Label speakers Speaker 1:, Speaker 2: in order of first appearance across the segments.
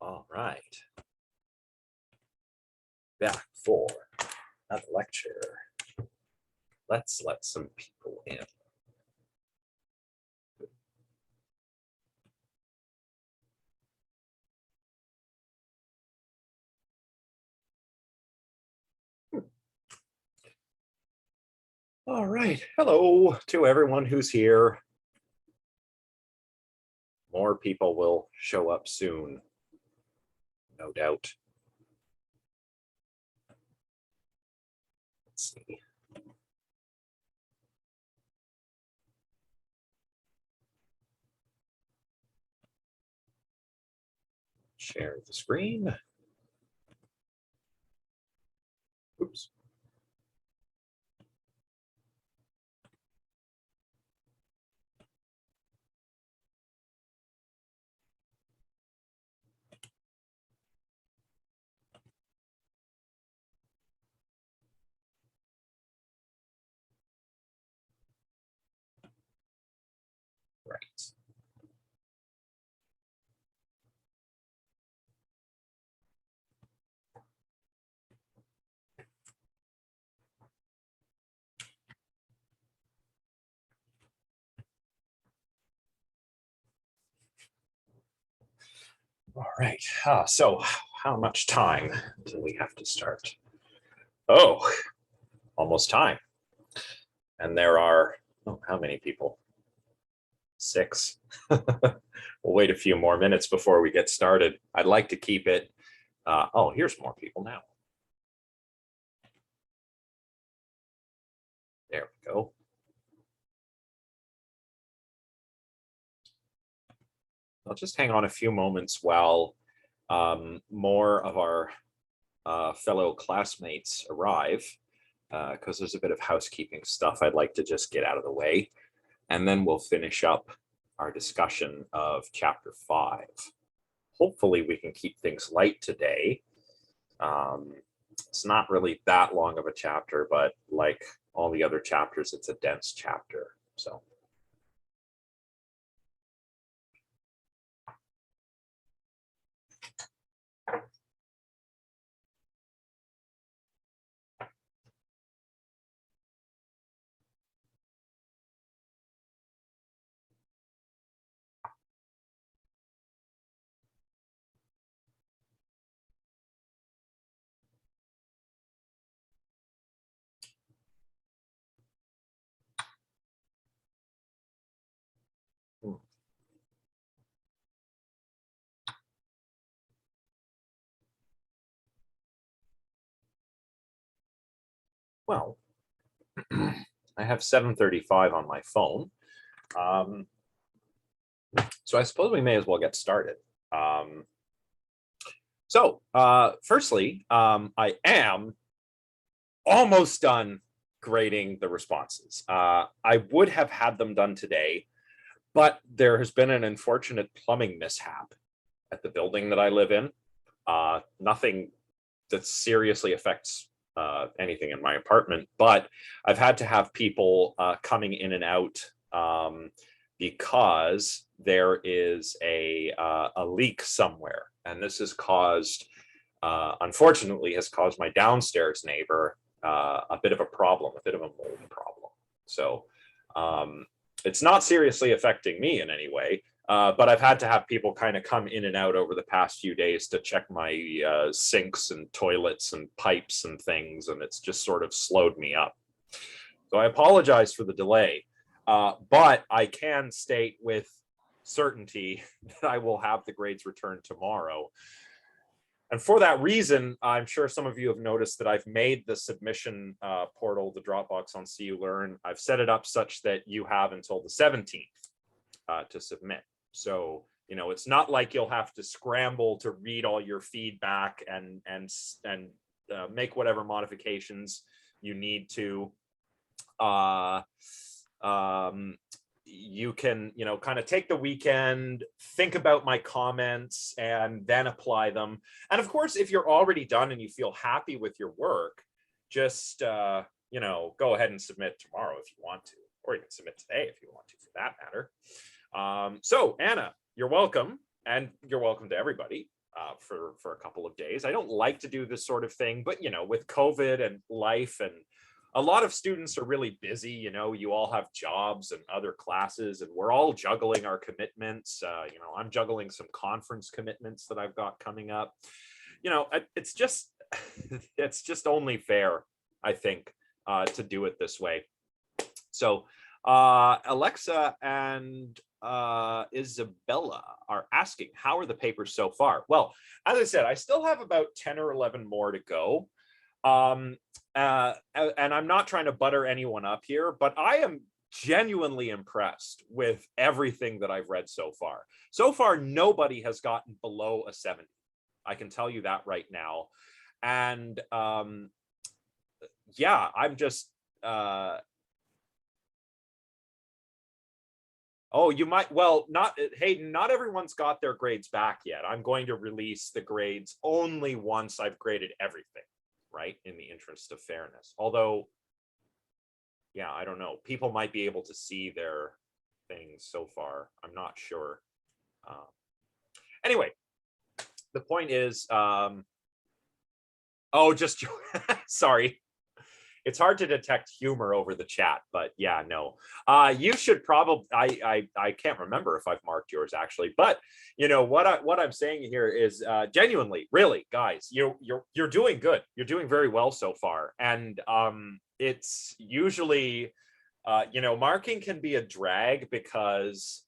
Speaker 1: All right. Back for another lecture. Let's let some people in. All right. Hello to everyone who's here. More people will show up soon, no doubt. Let's see. Share the screen. Oops. Right. All right. So how much time do we have to start? Oh, almost time. And there are, how many people? 6. We'll wait a few more minutes before we get started. I'd like to keep it. Oh, here's more people now. There we go. I'll just hang on a few moments while more of our fellow classmates arrive, because there's a bit of housekeeping stuff I'd like to just get out of the way. And then we'll finish up our discussion of chapter 5. Hopefully we can keep things light today. It's not really that long of a chapter, but like all the other chapters, it's a dense chapter. So. Well, I have 7:35 on my phone. So I suppose we may as well get started. Firstly, I am almost done grading the responses. I would have had them done today, but there has been an unfortunate plumbing mishap at the building that I live in. Nothing that seriously affects anything in my apartment, but I've had to have people coming in and out because there is a leak somewhere, and this has caused, unfortunately, has caused my downstairs neighbor a bit of a problem, a bit of a mold problem. So it's not seriously affecting me in any way. But I've had to have people kind of come in and out over the past few days to check my sinks and toilets and pipes and things, and it's just sort of slowed me up. So I apologize for the delay, but I can state with certainty that I will have the grades returned tomorrow. And for that reason, I'm sure some of you have noticed that I've made the submission portal, the Dropbox on CU Learn. I've set it up such that you have until the 17th to submit. So, you know, it's not like you'll have to scramble to read all your feedback and make whatever modifications you need to. You can, you know, kind of take the weekend, think about my comments, and then apply them. And of course, if you're already done and you feel happy with your work, just, you know, go ahead and submit tomorrow if you want to, or you can submit today if you want to, for that matter. So Anna, you're welcome, and you're welcome to everybody. for a couple of days. I don't like to do this sort of thing, but with COVID and life, and a lot of students are really busy. You all have jobs and other classes, and we're all juggling our commitments. I'm juggling some conference commitments that I've got coming up. It's just it's just only fair, I think, to do it this way. So Alexa and Isabella are asking, how are the papers so far? Well, as I said, I still have about 10 or 11 more to go. And I'm not trying to butter anyone up here, but I am genuinely impressed with everything that I've read so far. So far, nobody has gotten below a 70. I can tell you that right now. And yeah, I'm just oh, you might, well, not Hayden, not everyone's got their grades back yet. I'm going to release the grades only once I've graded everything, right? In the interest of fairness. Although, yeah, I don't know. People might be able to see their things so far. I'm not sure. Anyway, the point is, oh, just, sorry. It's hard to detect humor over the chat, but yeah, no. You should probably, I can't remember if I've marked yours actually, but what I'm saying here is genuinely, really, guys, you're doing good. You're doing very well so far, and it's usually, marking can be a drag because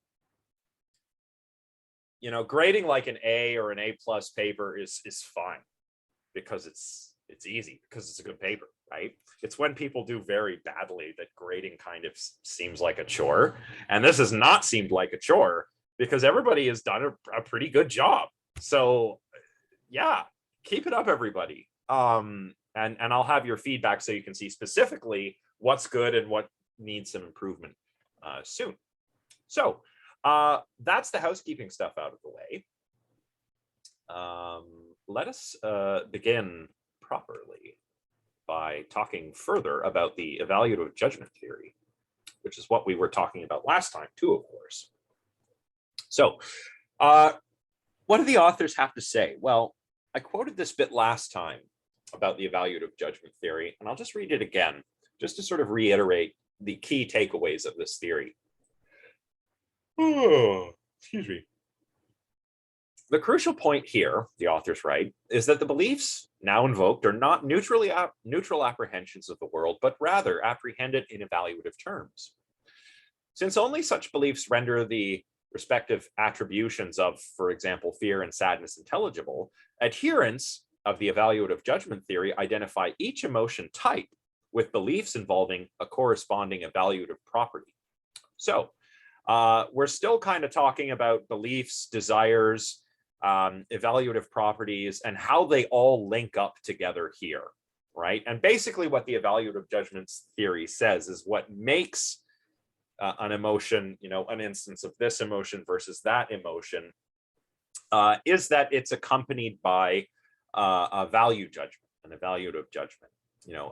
Speaker 1: grading like an A or an A+ paper is fine because it's easy, because it's a good paper, right? It's when people do very badly that grading kind of seems like a chore. And this has not seemed like a chore because everybody has done a pretty good job. So yeah, keep it up, everybody. And I'll have your feedback so you can see specifically what's good and what needs some improvement soon. So that's the housekeeping stuff out of the way. Let us begin properly by talking further about the evaluative judgment theory, which is what we were talking about last time too, of course. So what do the authors have to say? Well, I quoted this bit last time about the evaluative judgment theory, and I'll just read it again, just to sort of reiterate the key takeaways of this theory. Oh, excuse me. The crucial point here, the authors write, is that the beliefs now invoked are not neutral apprehensions of the world, but rather apprehended in evaluative terms. Since only such beliefs render the respective attributions of, for example, fear and sadness intelligible, adherents of the evaluative judgment theory identify each emotion type with beliefs involving a corresponding evaluative property. So we're still kind of talking about beliefs, desires, evaluative properties, and how they all link up together here, right? And basically what the evaluative judgment theory says is what makes an emotion, an instance of this emotion versus that emotion, is that it's accompanied by a value judgment, an evaluative judgment,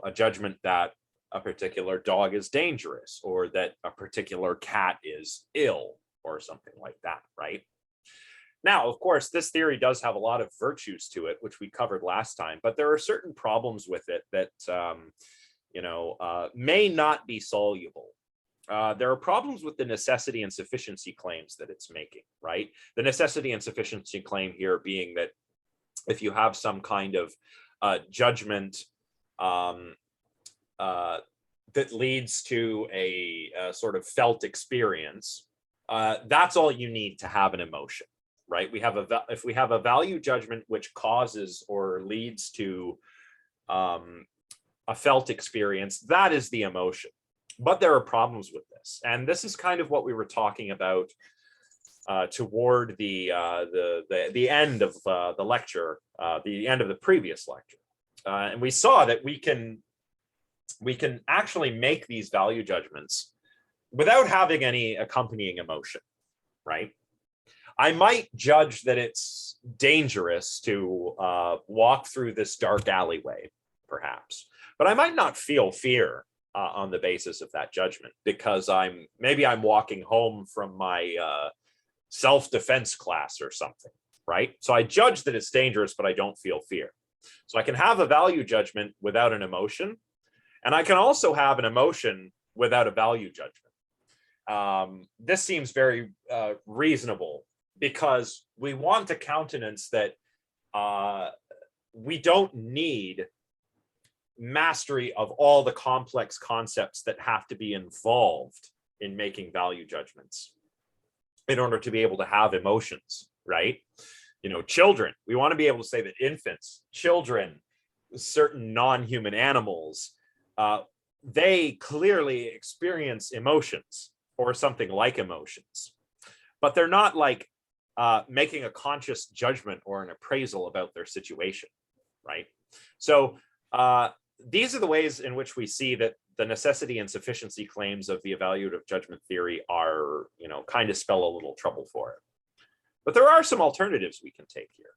Speaker 1: a judgment that a particular dog is dangerous, or that a particular cat is ill, or something like that, right? Now, of course, this theory does have a lot of virtues to it, which we covered last time, but there are certain problems with it that, may not be soluble. There are problems with the necessity and sufficiency claims that it's making, right? The necessity and sufficiency claim here being that if you have some kind of judgment that leads to a sort of felt experience, that's all you need to have an emotion. Right? If we have a value judgment which causes or leads to a felt experience, that is the emotion. But there are problems with this, and this is kind of what we were talking about toward the end of the lecture, the end of the previous lecture, and we saw that we can actually make these value judgments without having any accompanying emotion, right? I might judge that it's dangerous to walk through this dark alleyway, perhaps, but I might not feel fear on the basis of that judgment, because maybe I'm walking home from my self-defense class or something, right? So I judge that it's dangerous, but I don't feel fear. So I can have a value judgment without an emotion, and I can also have an emotion without a value judgment. This seems very reasonable because we want to countenance that we don't need mastery of all the complex concepts that have to be involved in making value judgments in order to be able to have emotions, right? You know, children, we want to be able to say that infants, children, certain non-human animals, they clearly experience emotions or something like emotions, but they're not like making a conscious judgment or an appraisal about their situation, right? So these are the ways in which we see that the necessity and sufficiency claims of the evaluative judgment theory are, you know, kind of spell a little trouble for it. But there are some alternatives we can take here.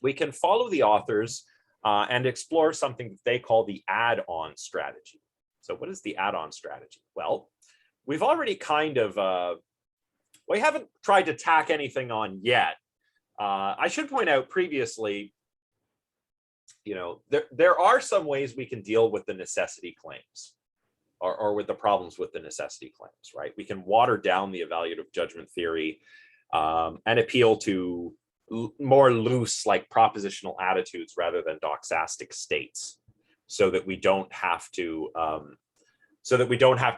Speaker 1: We can follow the authors and explore something that they call the add-on strategy. So what is the add-on strategy? Well, we've already kind of, we haven't tried to tack anything on yet. I should point out previously, you know, there are some ways we can deal with the necessity claims or with the problems with the necessity claims, right? We can water down the evaluative judgment theory and appeal to more loose, like propositional attitudes rather than doxastic states, so that we don't have to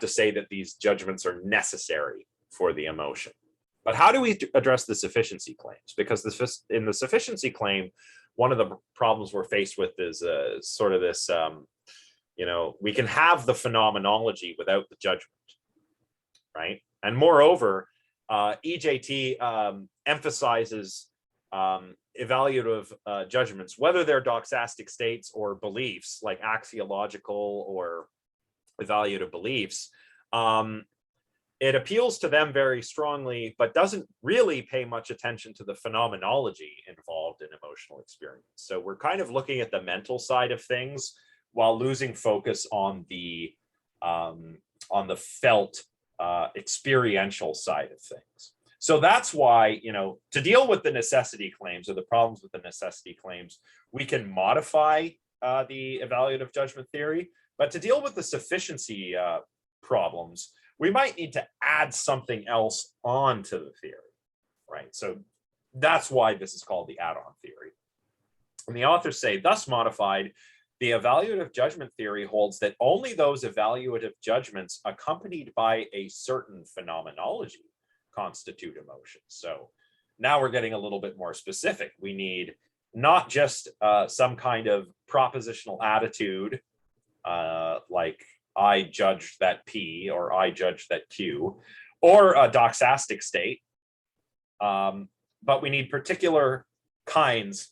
Speaker 1: say that these judgments are necessary for the emotion. But how do we address the sufficiency claims? Because in the sufficiency claim, one of the problems we're faced with is sort of this, you know, we can have the phenomenology without the judgment, right? And moreover, EJT emphasizes evaluative judgments, whether they're doxastic states or beliefs like axiological or evaluative beliefs. It appeals to them very strongly, but doesn't really pay much attention to the phenomenology involved in emotional experience. So we're kind of looking at the mental side of things while losing focus on the felt experiential side of things. So that's why, you know, to deal with the necessity claims or the problems with the necessity claims, we can modify the evaluative judgment theory, but to deal with the sufficiency problems, we might need to add something else onto the theory, right? So that's why this is called the add-on theory. And the authors say, thus modified, the evaluative judgment theory holds that only those evaluative judgments accompanied by a certain phenomenology constitute emotions. So now we're getting a little bit more specific. We need not just some kind of propositional attitude, like I judge that P or I judge that Q, or a doxastic state, but we need particular kinds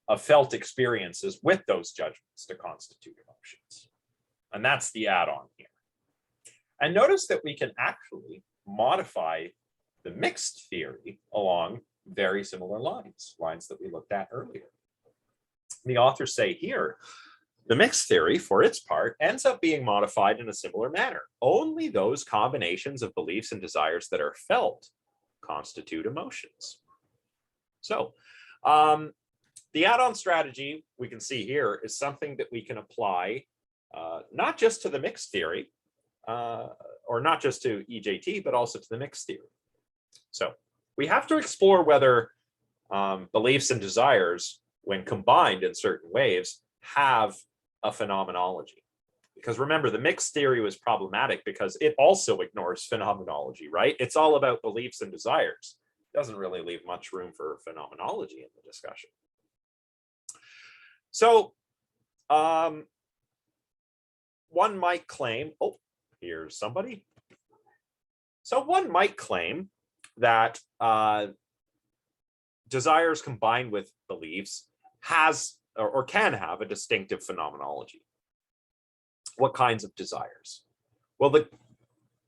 Speaker 1: of felt experiences with those judgments to constitute emotions. And that's the add-on here. And notice that we can actually modify the mixed theory along very similar lines that we looked at earlier. The authors say here, the mixed theory, for its part, ends up being modified in a similar manner. Only those combinations of beliefs and desires that are felt constitute emotions. So the add-on strategy we can see here is something that we can apply not just to the mixed theory, or not just to EJT, but also to the mixed theory. So we have to explore whether beliefs and desires, when combined in certain ways, have a phenomenology. Because remember, the mixed theory was problematic because it also ignores phenomenology, right? It's all about beliefs and desires. It doesn't really leave much room for phenomenology in the discussion. So one might claim, oh, here's somebody. So one might claim that desires combined with beliefs has or can have a distinctive phenomenology. What kinds of desires? Well,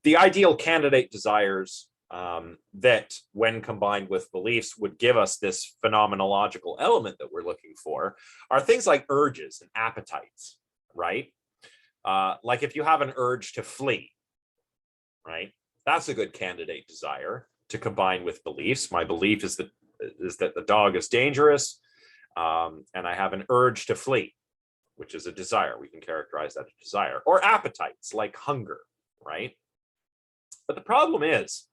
Speaker 1: the ideal candidate desires that, when combined with beliefs, would give us this phenomenological element that we're looking for are things like urges and appetites, right? Like if you have an urge to flee, right? That's a good candidate desire to combine with beliefs. My belief is that is that the dog is dangerous, and I have an urge to flee, which is a desire. We can characterize that as desire, or appetites like hunger, right? But the problem is,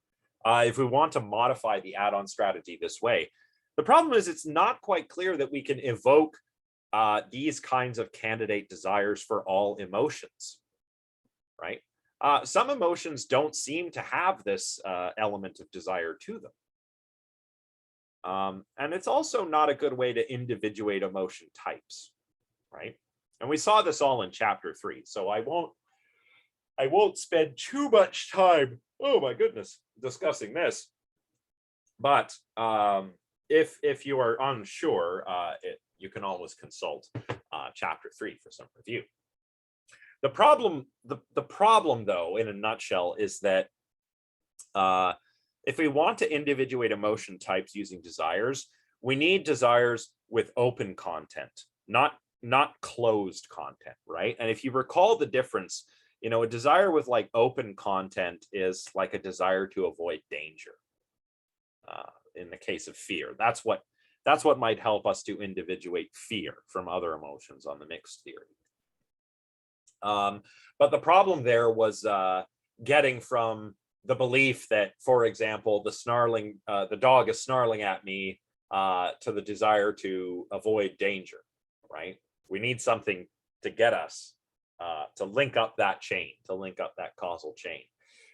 Speaker 1: if we want to modify the add-on strategy this way, the problem is it's not quite clear that we can evoke these kinds of candidate desires for all emotions, right? Some emotions don't seem to have this element of desire to them. And it's also not a good way to individuate emotion types, right? And we saw this all in chapter 3, so I won't spend too much time, oh my goodness, discussing this. But if you are unsure, you can always consult chapter 3 for some review. The problem, though, in a nutshell, is that if we want to individuate emotion types using desires, we need desires with open content, not closed content, right? And if you recall the difference, you know, a desire with like open content is like a desire to avoid danger. In the case of fear, that's what might help us to individuate fear from other emotions on the mixed theory. But the problem there was getting from the belief that, for example, the dog is snarling at me to the desire to avoid danger, right? We need something to get us to link up that chain, to link up that causal chain.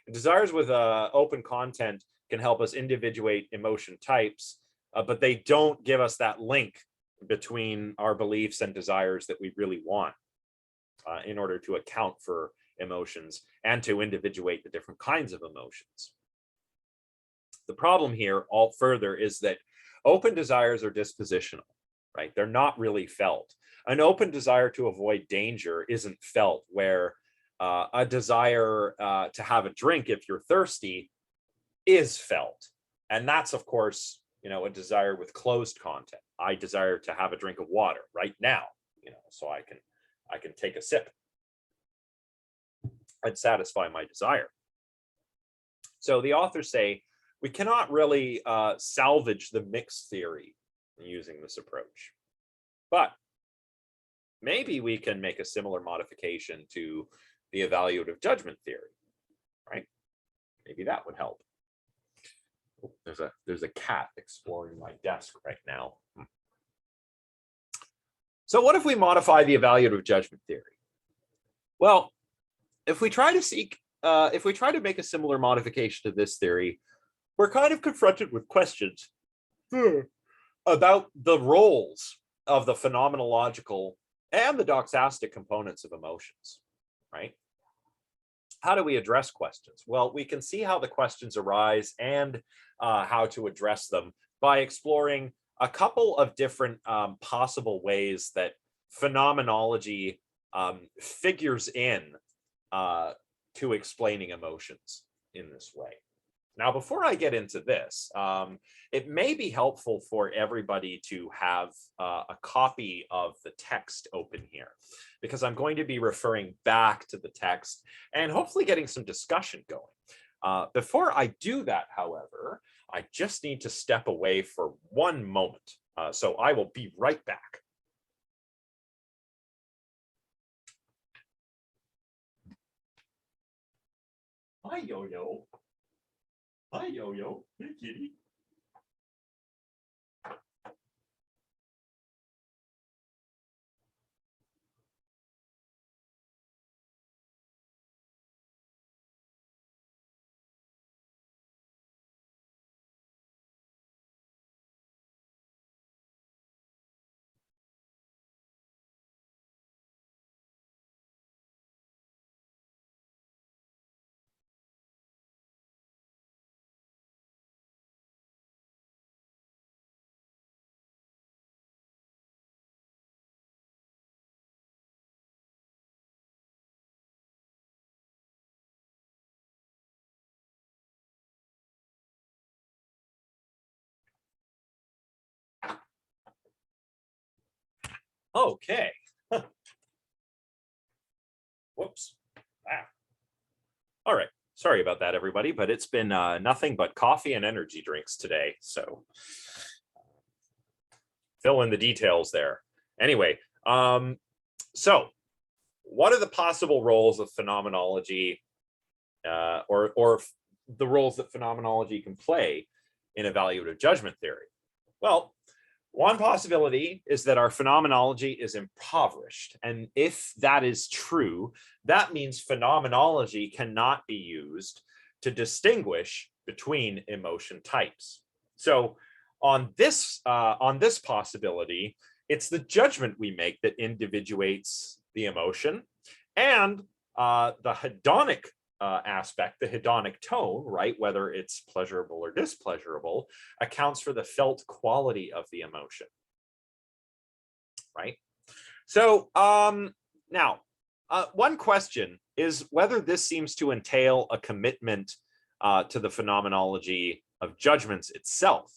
Speaker 1: And desires with open content can help us individuate emotion types, but they don't give us that link between our beliefs and desires that we really want in order to account for emotions and to individuate the different kinds of emotions. The problem here, all further, is that open desires are dispositional, right? They're not really felt. An open desire to avoid danger isn't felt, where a desire to have a drink if you're thirsty is felt. And that's, of course, you know, a desire with closed content. I desire to have a drink of water right now, you know, so I can take a sip and satisfy my desire. So the authors say we cannot really salvage the mixed theory using this approach, but maybe we can make a similar modification to the evaluative judgment theory, right? Maybe that would help. Oh, there's a cat exploring my desk right now. So what if we modify the evaluative judgment theory? Well, if we try to make a similar modification to this theory, we're kind of confronted with questions about the roles of the phenomenological and the doxastic components of emotions, right? How do we address questions? Well, we can see how the questions arise and how to address them by exploring a couple of different possible ways that phenomenology figures in to explaining emotions in this way. Now, before I get into this, it may be helpful for everybody to have a copy of the text open here, because I'm going to be referring back to the text and hopefully getting some discussion going. Before I do that, however, I just need to step away for one moment. So I will be right back. Hi, Yo-Yo. Hi, Yo-Yo. Hey, kitty. Okay. Whoops. All right. Sorry about that, everybody, but it's been nothing but coffee and energy drinks today. So fill in the details there. Anyway, so what are the possible roles of phenomenology, or the roles that phenomenology can play in evaluative judgment theory? Well, one possibility is that our phenomenology is impoverished. And if that is true, that means phenomenology cannot be used to distinguish between emotion types. So on this possibility, it's the judgment we make that individuates the emotion, and the hedonic aspect, the hedonic tone, right, whether it's pleasurable or displeasurable, accounts for the felt quality of the emotion, right? So now, one question is whether this seems to entail a commitment to the phenomenology of judgments itself,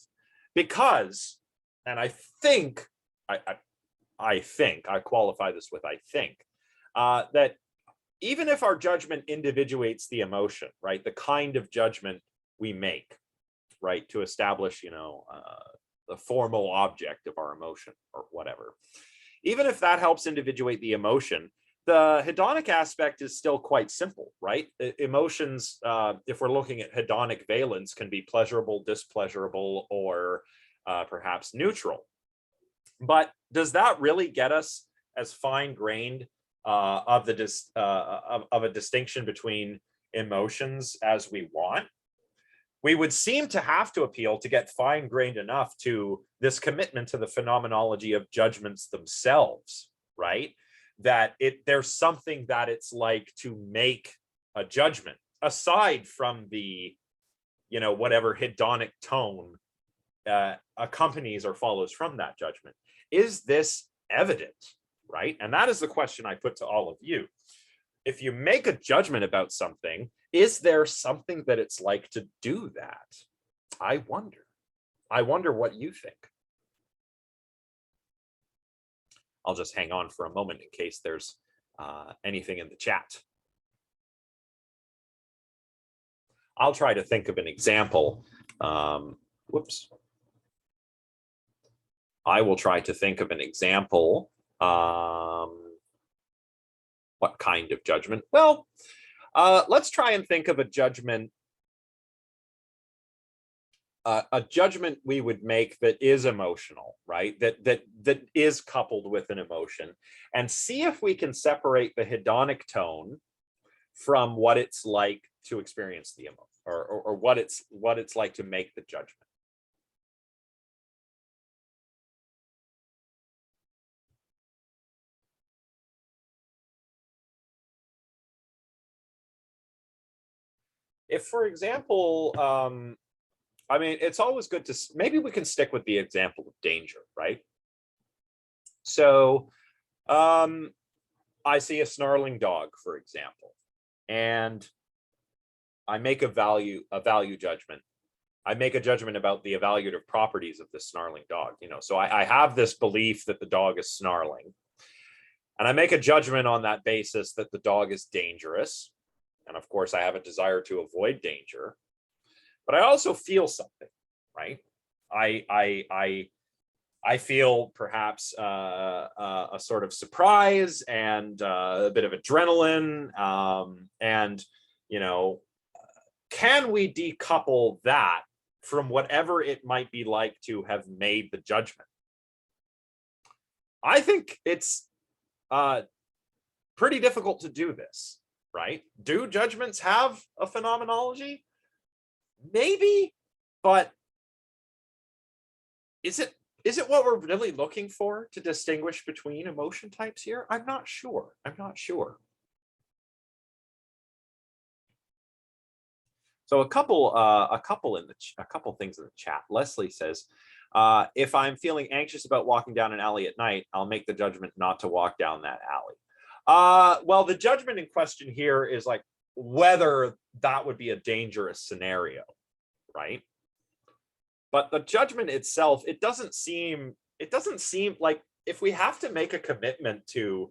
Speaker 1: because, and I think, I qualify this with I think, that even if our judgment individuates the emotion, right, the kind of judgment we make, right, to establish, the formal object of our emotion or whatever, even if that helps individuate the emotion, the hedonic aspect is still quite simple, right? Emotions, if we're looking at hedonic valence, can be pleasurable, displeasurable, or perhaps neutral. But does that really get us as fine-grained of a distinction between emotions as we want? We would seem to have to appeal to get fine-grained enough to this commitment to the phenomenology of judgments themselves, right? That there's something that it's like to make a judgment aside from the, whatever hedonic tone accompanies or follows from that judgment. Is this evident, right? And that is the question I put to all of you. If you make a judgment about something, is there something that it's like to do that? I wonder what you think. I'll just hang on for a moment in case there's anything in the chat. I'll try to think of an example. Whoops. I will try to think of an example. What kind of judgment? Well, let's try and think of a judgment. A judgment we would make that is emotional, right? That is coupled with an emotion, and see if we can separate the hedonic tone from what it's like to experience the emotion, or what it's like to make the judgment. If, for example, I mean, it's always good to, maybe we can stick with the example of danger, right? So I see a snarling dog, for example, and I make a value judgment. I make a judgment about the evaluative properties of this snarling dog. So I have this belief that the dog is snarling, and I make a judgment on that basis that the dog is dangerous. And of course, I have a desire to avoid danger, but I also feel something, right? I feel perhaps a sort of surprise and a bit of adrenaline, and can we decouple that from whatever it might be like to have made the judgment? I think it's pretty difficult to do this, right? Do judgments have a phenomenology? Maybe, but is it what we're really looking for to distinguish between emotion types here? I'm not sure. So a couple things in the chat. Leslie says, if I'm feeling anxious about walking down an alley at night, I'll make the judgment not to walk down that alley. Well, the judgment in question here is like whether that would be a dangerous scenario, right? But the judgment itself, it doesn't seem like, if we have to make a commitment to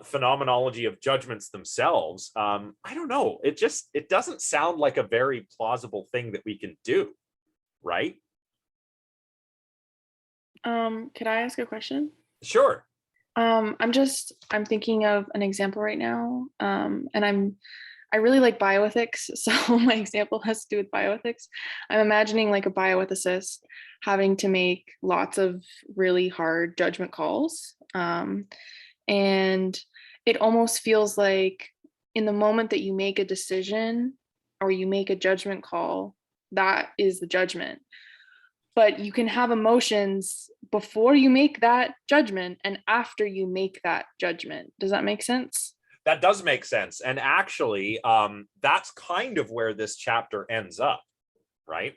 Speaker 1: phenomenology of judgments themselves, I don't know, it doesn't sound like a very plausible thing that we can do, right?
Speaker 2: Could I ask a question?
Speaker 1: Sure.
Speaker 2: I'm thinking of an example right now. And I really like bioethics, so my example has to do with bioethics. I'm imagining like a bioethicist having to make lots of really hard judgment calls. And it almost feels like in the moment that you make a decision or you make a judgment call, that is the judgment. But you can have emotions before you make that judgment and after you make that judgment. Does that make sense?
Speaker 1: That does make sense. And actually, that's kind of where this chapter ends up, right?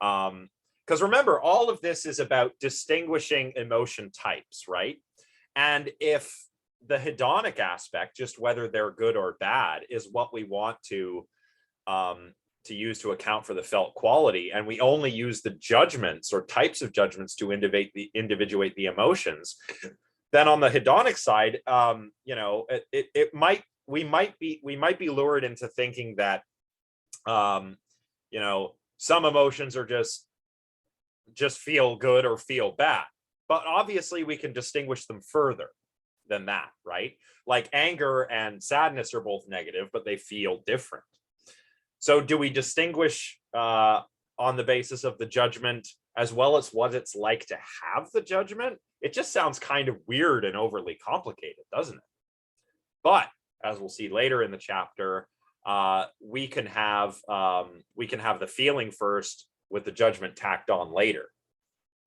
Speaker 1: Because remember, all of this is about distinguishing emotion types, right? And if the hedonic aspect, just whether they're good or bad, is what we want to use to account for the felt quality, and we only use the judgments or types of judgments to individuate the emotions, then on the hedonic side, it might we might be lured into thinking that some emotions are just feel good or feel bad, but obviously we can distinguish them further than that, right? Like anger and sadness are both negative, but they feel different. So do we distinguish on the basis of the judgment as well as what it's like to have the judgment? It just sounds kind of weird and overly complicated, doesn't it? But as we'll see later in the chapter, we can have the feeling first with the judgment tacked on later.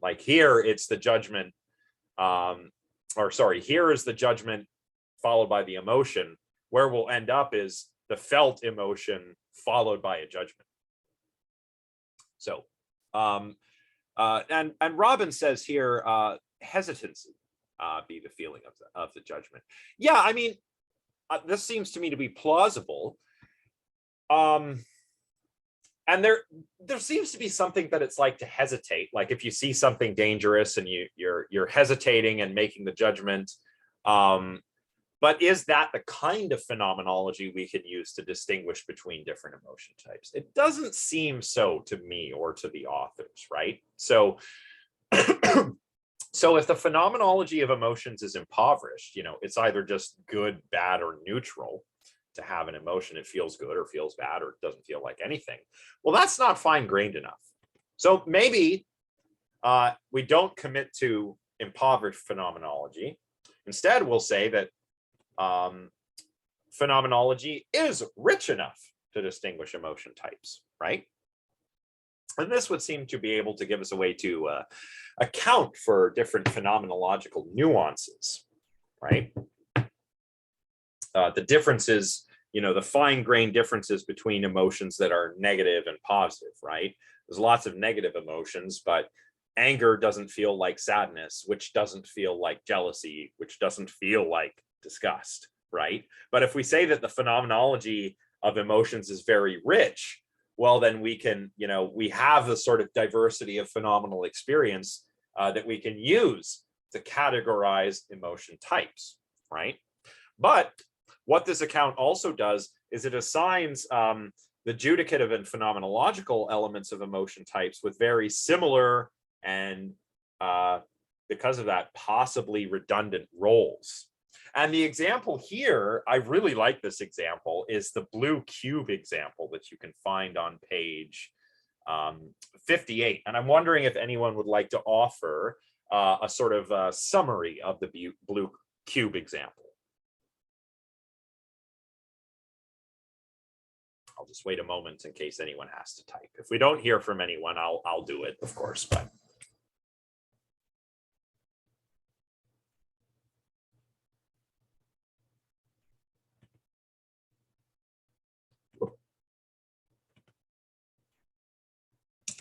Speaker 1: Like here, it's the judgment, here is the judgment followed by the emotion. Where we'll end up is the felt emotion followed by a judgment. So, and Robin says here, hesitancy be the feeling of the judgment. Yeah, I mean, this seems to me to be plausible. And there seems to be something that it's like to hesitate. Like if you see something dangerous and you're hesitating and making the judgment. But is that the kind of phenomenology we can use to distinguish between different emotion types? It doesn't seem so to me or to the authors, right? So, so if the phenomenology of emotions is impoverished, it's either just good, bad, or neutral to have an emotion. It feels good or feels bad or it doesn't feel like anything. Well, that's not fine-grained enough. So maybe we don't commit to impoverished phenomenology. Instead, we'll say that phenomenology is rich enough to distinguish emotion types, right? And this would seem to be able to give us a way to account for different phenomenological nuances, right? The differences, the fine-grained differences between emotions that are negative and positive, right? There's lots of negative emotions, but anger doesn't feel like sadness, which doesn't feel like jealousy, which doesn't feel like disgust, right? But if we say that the phenomenology of emotions is very rich, well, then we can, we have the sort of diversity of phenomenal experience that we can use to categorize emotion types, right? But what this account also does is it assigns the judicative and phenomenological elements of emotion types with very similar and because of that, possibly redundant roles. And the example here, I really like this example, is the blue cube example that you can find on page 58. And I'm wondering if anyone would like to offer a sort of summary of the blue cube example. I'll just wait a moment in case anyone has to type. If we don't hear from anyone, I'll do it, of course. But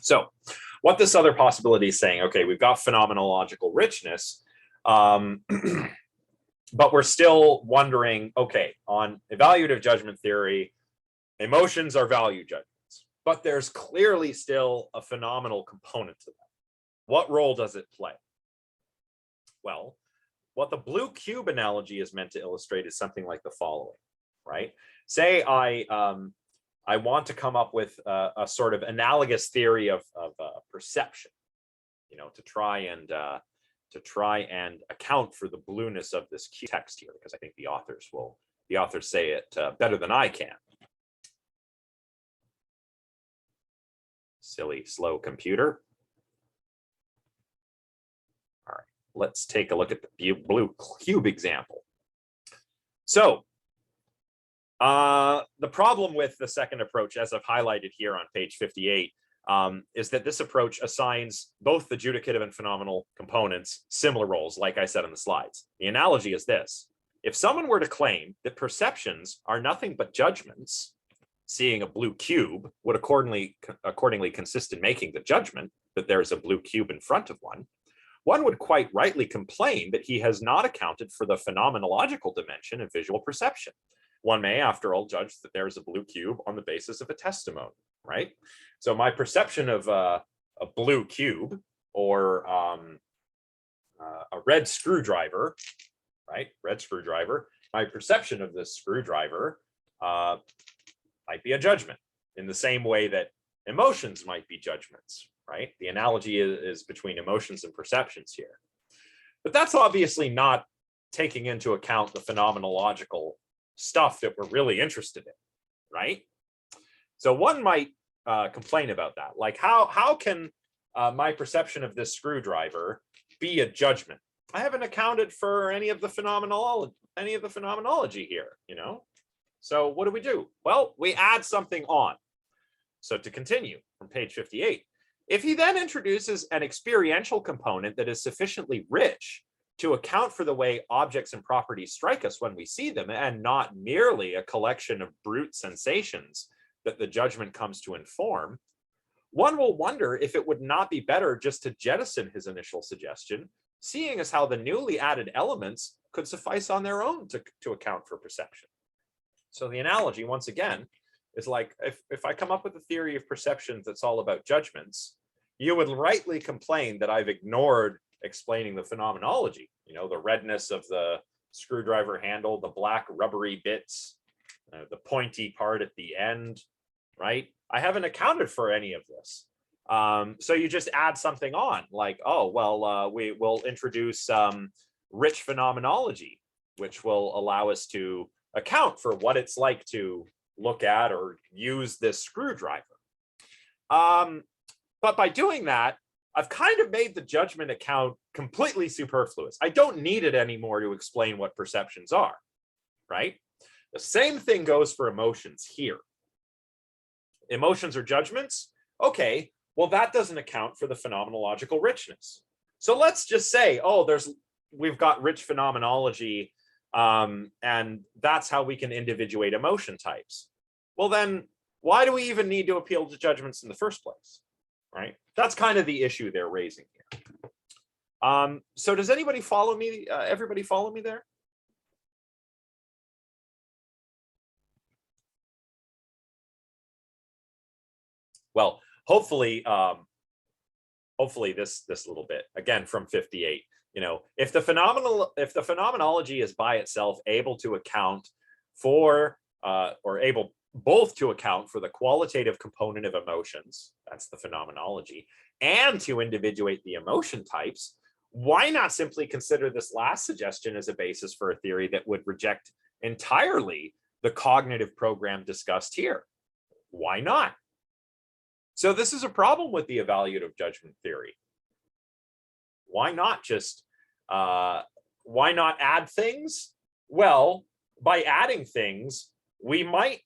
Speaker 1: so what this other possibility is saying, okay, we've got phenomenological richness, but we're still wondering, okay, on evaluative judgment theory, emotions are value judgments, but there's clearly still a phenomenal component to that. What role does it play? Well, what the blue cube analogy is meant to illustrate is something like the following, right? Say I want to come up with a sort of analogous theory of perception. to try and account for the blueness of this text here, because I think the authors say it better than I can. Silly, slow computer. All right, let's take a look at the blue cube example. So the problem with the second approach, as I've highlighted here on page 58, is that this approach assigns both the judicative and phenomenal components similar roles, like I said in the slides. The analogy is this: if someone were to claim that perceptions are nothing but judgments, seeing a blue cube would accordingly consist in making the judgment that there is a blue cube in front of one would quite rightly complain that he has not accounted for the phenomenological dimension of visual perception. One may, after all, judge that there is a blue cube on the basis of a testimony, right? So my perception of a blue cube or a red screwdriver, right? Red screwdriver, my perception of this screwdriver might be a judgment, in the same way that emotions might be judgments, right? The analogy is between emotions and perceptions here. But that's obviously not taking into account the phenomenological stuff that we're really interested in, right? So one might complain about that. Like, how can my perception of this screwdriver be a judgment? I haven't accounted for any of the phenomenology here, So what do? Well, we add something on. So to continue from page 58, if he then introduces an experiential component that is sufficiently rich to account for the way objects and properties strike us when we see them, and not merely a collection of brute sensations that the judgment comes to inform, one will wonder if it would not be better just to jettison his initial suggestion, seeing as how the newly added elements could suffice on their own to account for perception. So the analogy, once again, is like, if I come up with a theory of perceptions that's all about judgments, you would rightly complain that I've ignored explaining the phenomenology, the redness of the screwdriver handle, the black rubbery bits, the pointy part at the end, right? I haven't accounted for any of this. So you just add something on, like, oh, well, we will introduce rich phenomenology, which will allow us to account for what it's like to look at or use this screwdriver. But by doing that, I've kind of made the judgment account completely superfluous. I don't need it anymore to explain what perceptions are, right? The same thing goes for emotions here. Emotions are judgments. Okay, well, that doesn't account for the phenomenological richness. So let's just say, oh, we've got rich phenomenology, and that's how we can individuate emotion types. Well, then why do we even need to appeal to judgments in the first place, right? That's kind of the issue they're raising here. So does anybody follow me? Everybody follow me there? Well, hopefully this little bit, again, from 58, if the phenomenology is by itself able to account for, or able both to account for the qualitative component of emotions, that's the phenomenology, and to individuate the emotion types, why not simply consider this last suggestion as a basis for a theory that would reject entirely the cognitive program discussed here? Why not? So this is a problem with the evaluative judgment theory. Why not just, why not add things? Well, by adding things, we might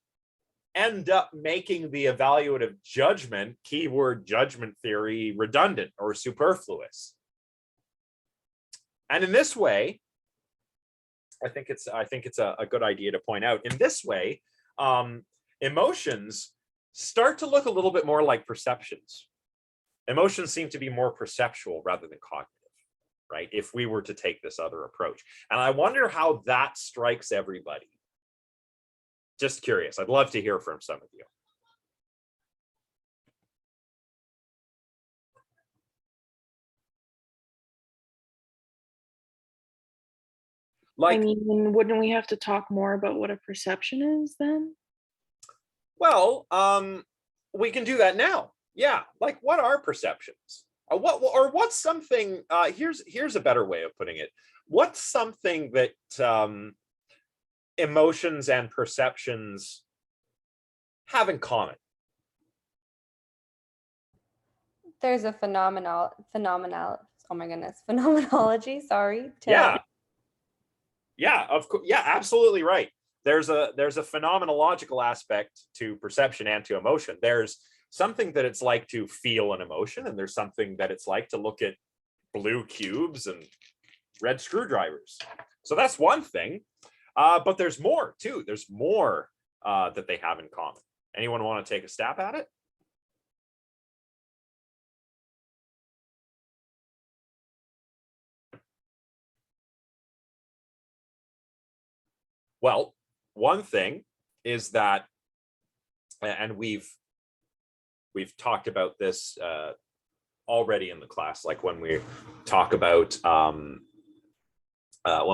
Speaker 1: end up making the evaluative judgment, keyword judgment theory, redundant or superfluous. And in this way, I think it's a good idea to point out, in this way, emotions start to look a little bit more like perceptions. Emotions seem to be more perceptual rather than cognitive, right? If we were to take this other approach. And I wonder how that strikes everybody. Just curious. I'd love to hear from some of you.
Speaker 2: I mean, wouldn't we have to talk more about what a perception is then?
Speaker 1: Well, we can do that now. Yeah, like, what are perceptions? what's something, here's a better way of putting it. What's something that emotions and perceptions have in common?
Speaker 3: There's a phenomenal, oh my goodness, phenomenology, sorry.
Speaker 1: Yeah, of course. Yeah, absolutely right. There's a phenomenological aspect to perception and to emotion. There's something that it's like to feel an emotion, and there's something that it's like to look at blue cubes and red screwdrivers. So that's one thing. But there's more too. There's more that they have in common. Anyone want to take a stab at it? Well, one thing is that, and we've talked about this already in the class, like when we talk about when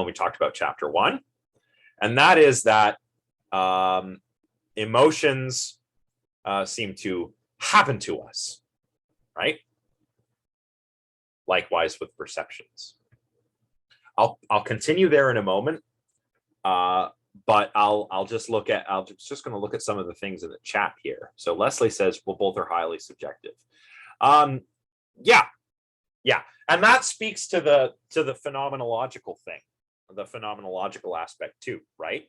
Speaker 1: we talked about chapter 1, and that is that emotions seem to happen to us, right? Likewise with perceptions. I'll continue there in a moment, but I'm just going to look at some of the things in the chat here. So Leslie says, well, both are highly subjective. Yeah, and that speaks to the phenomenological thing, the phenomenological aspect too, right?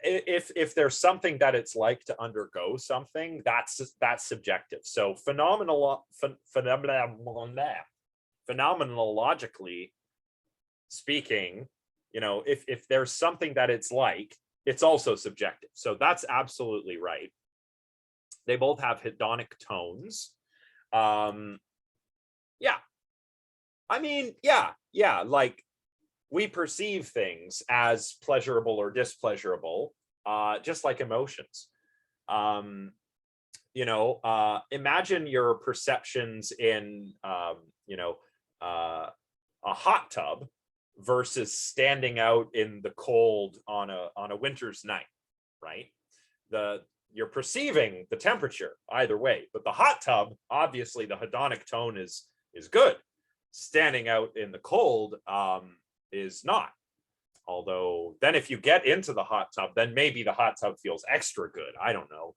Speaker 1: If there's something that it's like to undergo something, that's subjective. So phenomenologically speaking, you know, if there's something that it's like, it's also subjective. So that's absolutely right. They both have hedonic tones. Yeah, I mean, yeah, like we perceive things as pleasurable or displeasurable, just like emotions. You know, imagine your perceptions in, you know, a hot tub versus standing out in the cold on a winter's night, right? You're perceiving the temperature either way, but the hot tub, obviously the hedonic tone is good. Standing out in the cold is not. Although then if you get into the hot tub, then maybe the hot tub feels extra good. I don't know.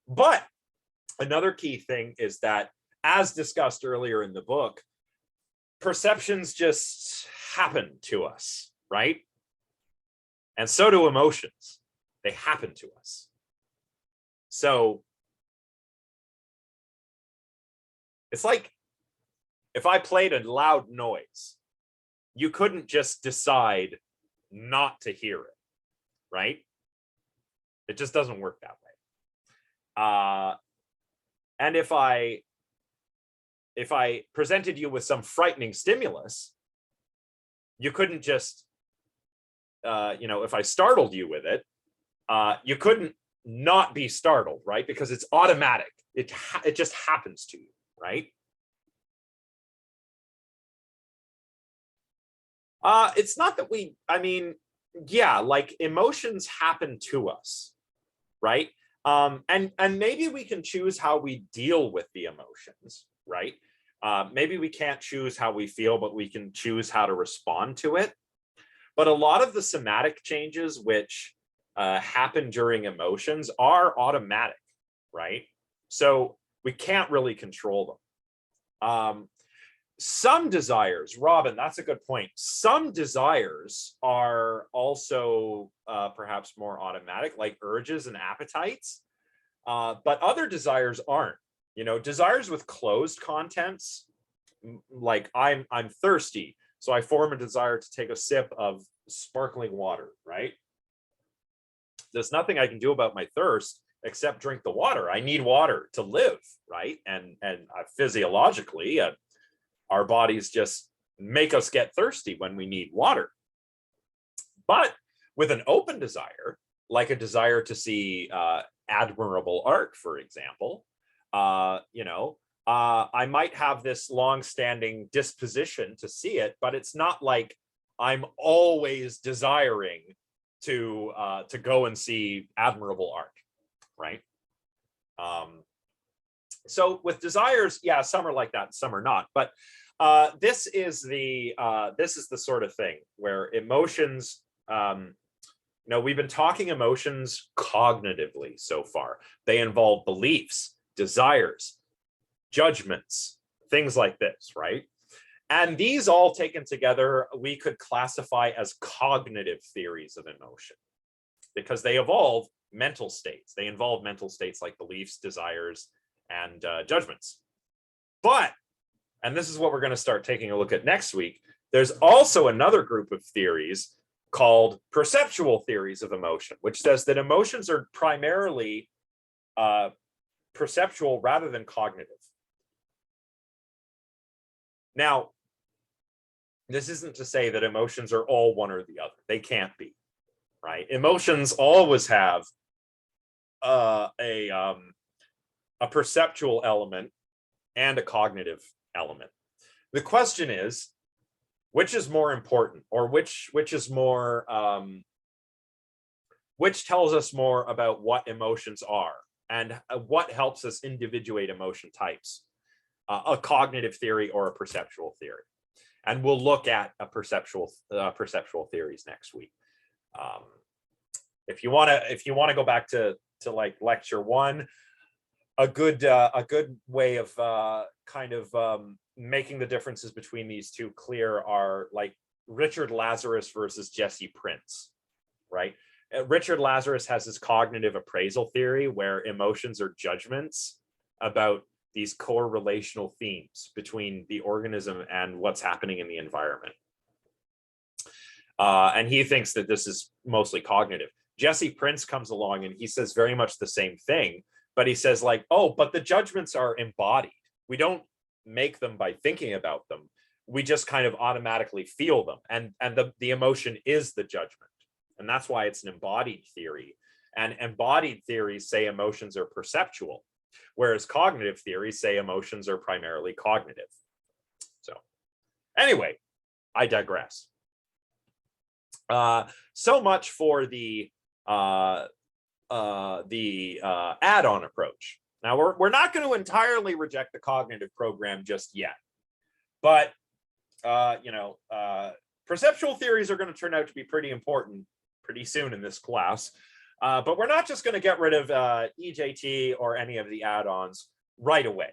Speaker 1: But another key thing is that, as discussed earlier in the book, perceptions just happen to us, right? And so do emotions. They happen to us. So it's like if I played a loud noise, you couldn't just decide not to hear it, right? It just doesn't work that way. And if I presented you with some frightening stimulus, you couldn't just, you know, if I startled you with it, you couldn't not be startled, right? Because it's automatic. It just happens to you, right? It's not that I mean, yeah, like emotions happen to us, right? And maybe we can choose how we deal with the emotions, right? Maybe we can't choose how we feel, but we can choose how to respond to it. But a lot of the somatic changes which happen during emotions are automatic, right? So we can't really control them. Some desires, Robin, that's a good point. Some desires are also perhaps more automatic, like urges and appetites, but other desires aren't. You know, desires with closed contents, like I'm thirsty, so I form a desire to take a sip of sparkling water, right? There's nothing I can do about my thirst except drink the water. I need water to live, right? And physiologically, our bodies just make us get thirsty when we need water. But with an open desire, like a desire to see admirable art, for example, you know, I might have this long-standing disposition to see it, but it's not like I'm always desiring to go and see admirable art, right? So with desires, yeah, some are like that, some are not. But this is the sort of thing where emotions, we've been talking emotions cognitively so far. They involve beliefs, desires, judgments, things like this, right? And these all taken together, we could classify as cognitive theories of emotion because they involve mental states. They involve mental states like beliefs, desires, and judgments. But, and this is what we're going to start taking a look at next week, there's also another group of theories called perceptual theories of emotion, which says that emotions are primarily perceptual rather than cognitive. Now, this isn't to say that emotions are all one or the other. They can't be, right? Emotions always have a perceptual element and a cognitive element. The question is, which is more important, or which is more, which tells us more about what emotions are and what helps us individuate emotion types, a cognitive theory or a perceptual theory. And we'll look at a perceptual theories next week. If you want to go back to like lecture 1, a good way of making the differences between these two clear are like Richard Lazarus versus Jesse Prince, right? Richard Lazarus has his cognitive appraisal theory where emotions are judgments about these core relational themes between the organism and what's happening in the environment. And he thinks that this is mostly cognitive. Jesse Prince comes along and he says very much the same thing, but he says like, oh, but the judgments are embodied. We don't make them by thinking about them. We just kind of automatically feel them. And the emotion is the judgment. And that's why it's an embodied theory. And embodied theories say emotions are perceptual, whereas cognitive theories say emotions are primarily cognitive. So anyway, I digress. So much for the add-on approach. Now, we're not going to entirely reject the cognitive program just yet, but perceptual theories are going to turn out to be pretty important pretty soon in this class. But we're not just going to get rid of EJT or any of the add-ons right away,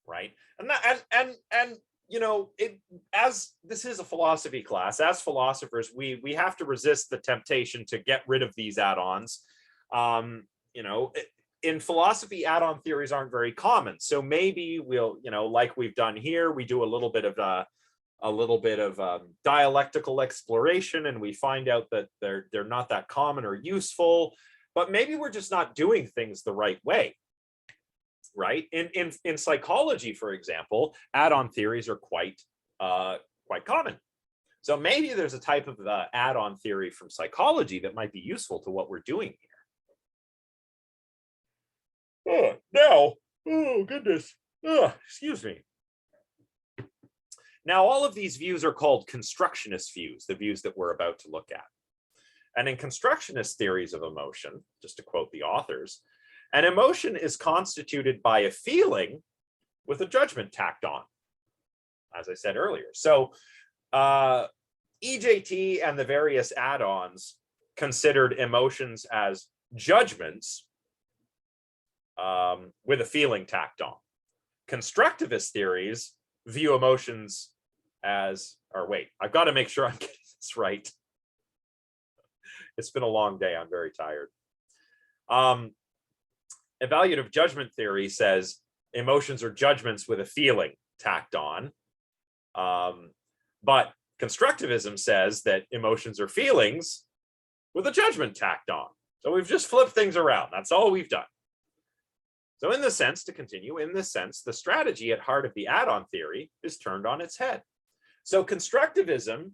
Speaker 1: right? And as this is a philosophy class, as philosophers, we have to resist the temptation to get rid of these add-ons. In philosophy, add-on theories aren't very common, so maybe we'll, like we've done here, we do a little bit of dialectical exploration, and we find out that they're not that common or useful. But maybe we're just not doing things the right way, right? In psychology, for example, add-on theories are quite common. So maybe there's a type of add-on theory from psychology that might be useful to what we're doing here. Oh goodness. Excuse me. Now, all of these views are called constructionist views, the views that we're about to look at. And in constructionist theories of emotion, just to quote the authors, an emotion is constituted by a feeling with a judgment tacked on, as I said earlier. So EJT and the various add-ons considered emotions as judgments with a feeling tacked on. Constructivist theories view emotions as, or wait, I've got to make sure I'm getting this right. It's been a long day. I'm very tired. Evaluative judgment theory says emotions are judgments with a feeling tacked on. But constructivism says that emotions are feelings with a judgment tacked on. So we've just flipped things around. That's all we've done. So in this sense, to continue, in this sense, the strategy at heart of the add-on theory is turned on its head. So constructivism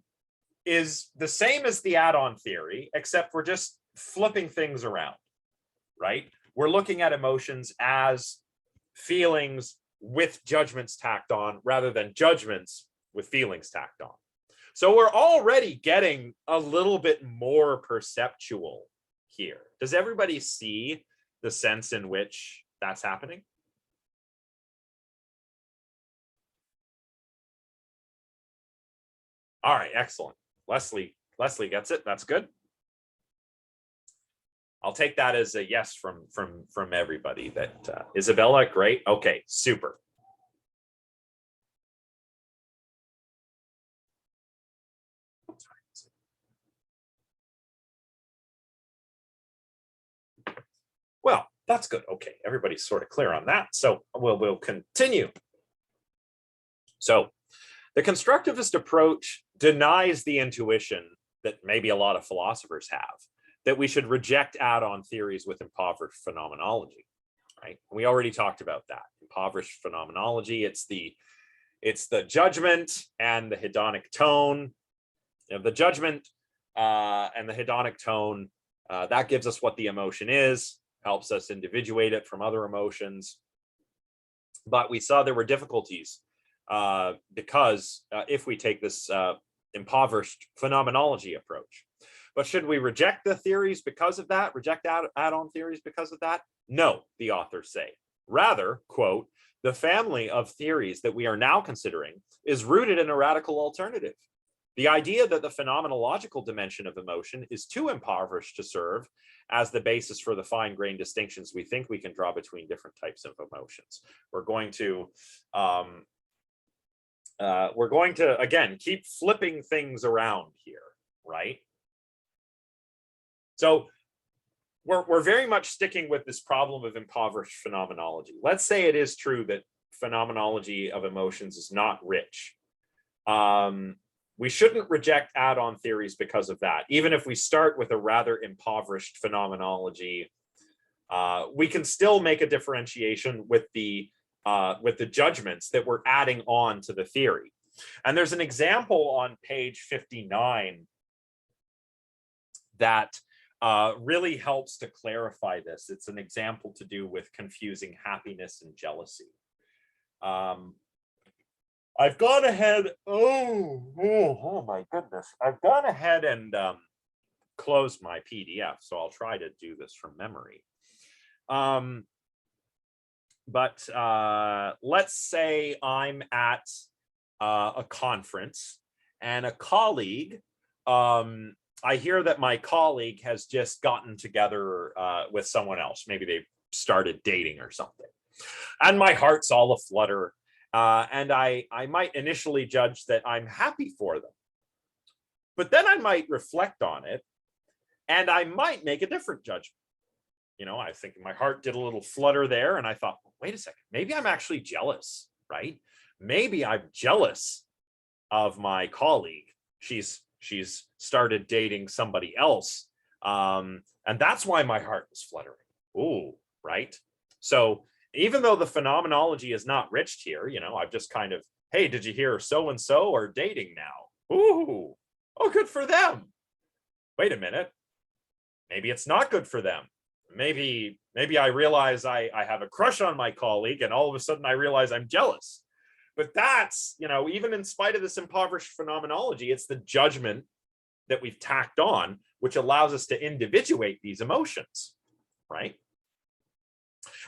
Speaker 1: is the same as the add-on theory, except we're just flipping things around, right? We're looking at emotions as feelings with judgments tacked on rather than judgments with feelings tacked on. So we're already getting a little bit more perceptual here. Does everybody see the sense in which that's happening? All right, excellent. Leslie gets it. That's good. I'll take that as a yes from everybody. That Isabella, great. Okay, super. Well, that's good. Okay, everybody's sort of clear on that. So we'll continue. So the constructivist approach denies the intuition that maybe a lot of philosophers have, that we should reject add-on theories with impoverished phenomenology, right? We already talked about that. Impoverished phenomenology, it's the judgment and the hedonic tone. You know, the judgment and the hedonic tone, that gives us what the emotion is, helps us individuate it from other emotions. But we saw there were difficulties because if we take this impoverished phenomenology approach. But should we reject the theories because of that? Reject add-on theories because of that? No, the authors say. Rather, quote, the family of theories that we are now considering is rooted in a radical alternative. The idea that the phenomenological dimension of emotion is too impoverished to serve as the basis for the fine-grained distinctions we think we can draw between different types of emotions. We're going to again keep flipping things around here, right? So we're very much sticking with this problem of impoverished phenomenology. Let's say it is true that phenomenology of emotions is not rich. We shouldn't reject add-on theories because of that. Even if we start with a rather impoverished phenomenology, we can still make a differentiation with the judgments that we're adding on to the theory. And there's an example on page 59 that really helps to clarify this. It's an example to do with confusing happiness and jealousy. I've gone ahead, oh my goodness. I've gone ahead and closed my PDF, so I'll try to do this from memory. But let's say I'm at a conference and a colleague, I hear that my colleague has just gotten together with someone else. Maybe they've started dating or something. And my heart's all aflutter. And I might initially judge that I'm happy for them. But then I might reflect on it and I might make a different judgment. You know, I think my heart did a little flutter there and I thought, wait a second, maybe I'm actually jealous, right? Maybe I'm jealous of my colleague. She's started dating somebody else. And that's why my heart was fluttering. Ooh, right? So even though the phenomenology is not rich here, you know, I've just kind of, hey, did you hear so-and-so are dating now? Ooh, oh, good for them. Wait a minute. Maybe it's not good for them. Maybe I realize I have a crush on my colleague and all of a sudden I realize I'm jealous. But that's, you know, even in spite of this impoverished phenomenology, it's the judgment that we've tacked on, which allows us to individuate these emotions, right?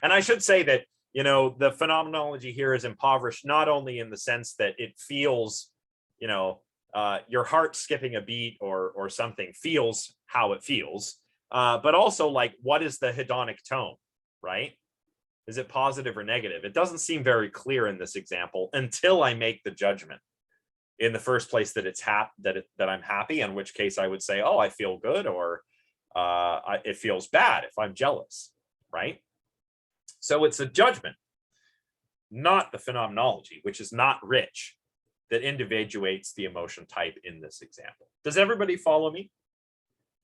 Speaker 1: And I should say that, you know, the phenomenology here is impoverished, not only in the sense that it feels, you know, your heart skipping a beat or something feels how it feels, but also like, what is the hedonic tone, right? Is it positive or negative? It doesn't seem very clear in this example until I make the judgment in the first place that it's that I'm happy, in which case I would say, oh, I feel good, or it feels bad if I'm jealous, right? So it's a judgment, not the phenomenology, which is not rich, that individuates the emotion type in this example. Does everybody follow me?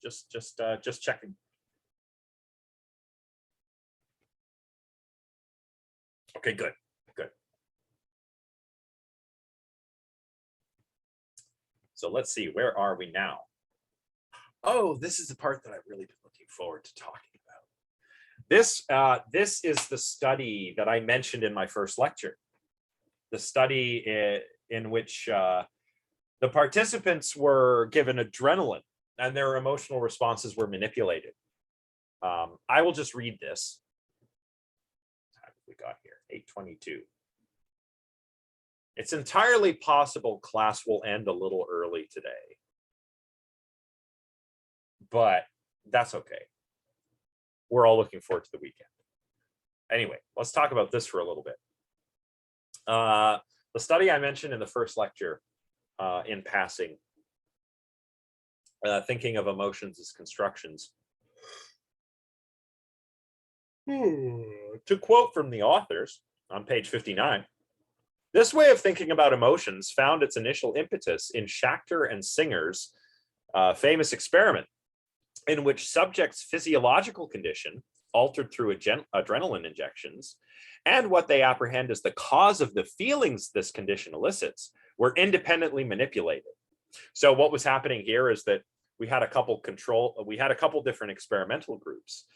Speaker 1: Just checking. Okay, good. So let's see, where are we now? Oh, this is the part that I've really been looking forward to talking about. This is the study that I mentioned in my first lecture. The study in which the participants were given adrenaline and their emotional responses were manipulated. I will just read this. How we got here, 8:22. It's entirely possible class will end a little early. early today, but that's okay. We're all looking forward to the weekend. Anyway, let's talk about this for a little bit. The study I mentioned in the first lecture, in passing, thinking of emotions as constructions. To quote from the authors on page 59, this way of thinking about emotions found its initial impetus in Schachter and Singer's famous experiment, in which subjects' physiological condition, altered through adrenaline injections, and what they apprehend as the cause of the feelings this condition elicits, were independently manipulated. So what was happening here is that we had a couple different experimental groups,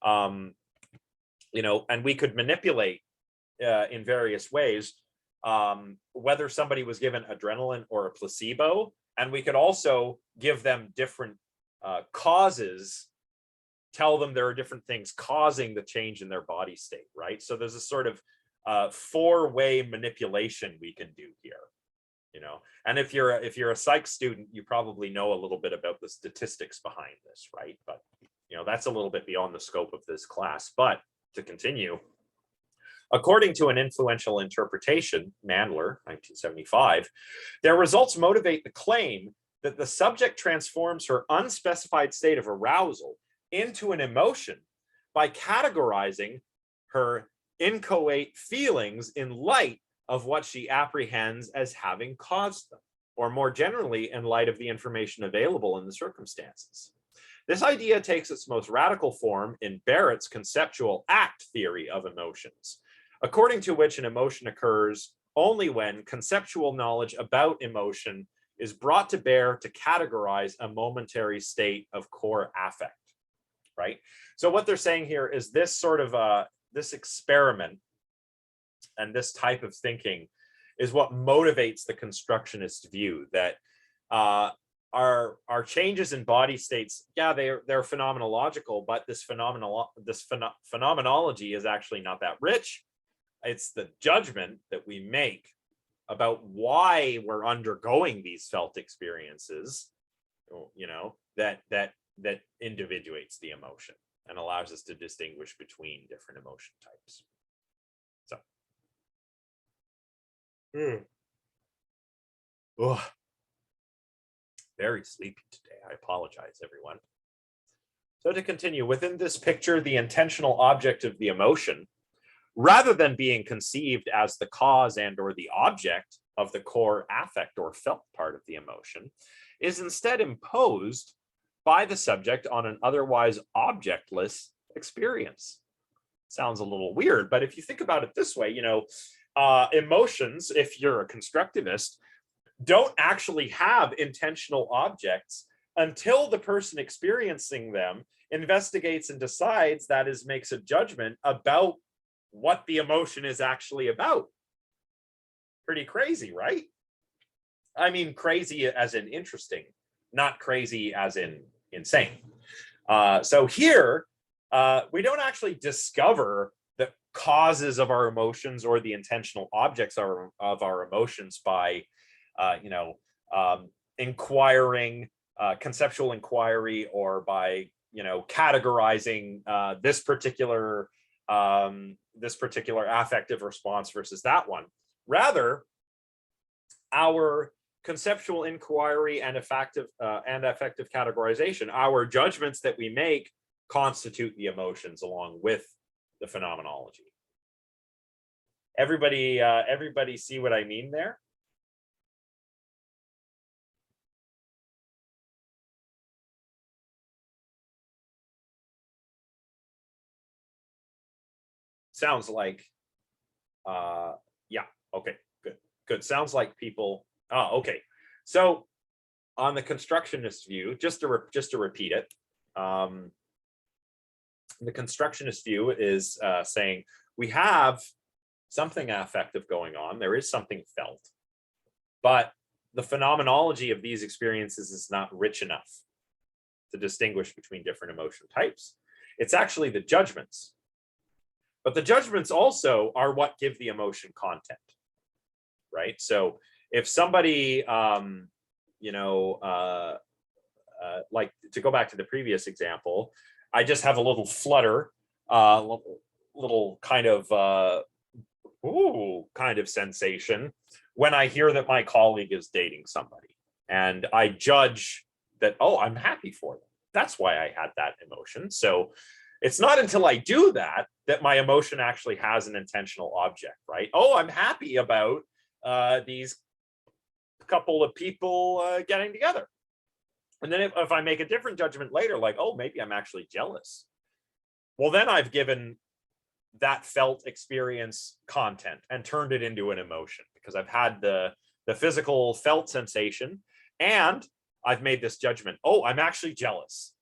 Speaker 1: you know, and we could manipulate in various ways whether somebody was given adrenaline or a placebo, and we could also give them different causes, tell them there are different things causing the change in their body state, right? So there's a sort of four-way manipulation we can do here, you know. And if you're a psych student, you probably know a little bit about the statistics behind this, right? But you know, that's a little bit beyond the scope of this class. But to continue, according to an influential interpretation, Mandler, 1975, their results motivate the claim that the subject transforms her unspecified state of arousal into an emotion by categorizing her inchoate feelings in light of what she apprehends as having caused them, or more generally, in light of the information available in the circumstances. This idea takes its most radical form in Barrett's conceptual act theory of emotions, according to which an emotion occurs only when conceptual knowledge about emotion is brought to bear to categorize a momentary state of core affect, right? So what they're saying here is this sort of this experiment and this type of thinking is what motivates the constructionist view that our changes in body states, yeah, they're phenomenological, but this phenomenology is actually not that rich. It's the judgment that we make about why we're undergoing these felt experiences, you know, that individuates the emotion and allows us to distinguish between different emotion types. So, very sleepy today. I apologize, everyone. So to continue, within this picture, the intentional object of the emotion, rather than being conceived as the cause and or the object of the core affect or felt part of the emotion, is instead imposed by the subject on an otherwise objectless experience. Sounds a little weird, but if you think about it this way, you know, emotions, if you're a constructivist, don't actually have intentional objects until the person experiencing them investigates and decides, that is, makes a judgment about what the emotion is actually about. Pretty crazy, right? I mean, crazy as in interesting, not crazy as in insane. So here, we don't actually discover the causes of our emotions or the intentional objects of our emotions by, you know, inquiring, conceptual inquiry, or by, you know, categorizing this particular affective response versus that one. Rather, our conceptual inquiry and affective categorization, our judgments that we make, constitute the emotions along with the phenomenology. Everybody see what I mean there? Sounds like, yeah, okay, good. Sounds like people, okay. So on the constructionist view, just to repeat it, the constructionist view is saying we have something affective going on, there is something felt, but the phenomenology of these experiences is not rich enough to distinguish between different emotion types. It's actually the judgments. But the judgments also are what give the emotion content, right? So if somebody like to go back to the previous example, I just have a little flutter, little kind of kind of sensation when I hear that my colleague is dating somebody, and I judge that, oh, I'm happy for them. That's why I had that emotion. So it's not until I do that that my emotion actually has an intentional object, right? Oh, I'm happy about these couple of people getting together. And then if I make a different judgment later, like, oh, maybe I'm actually jealous. Well, then I've given that felt experience content and turned it into an emotion, because I've had the physical felt sensation, and I've made this judgment. Oh, I'm actually jealous.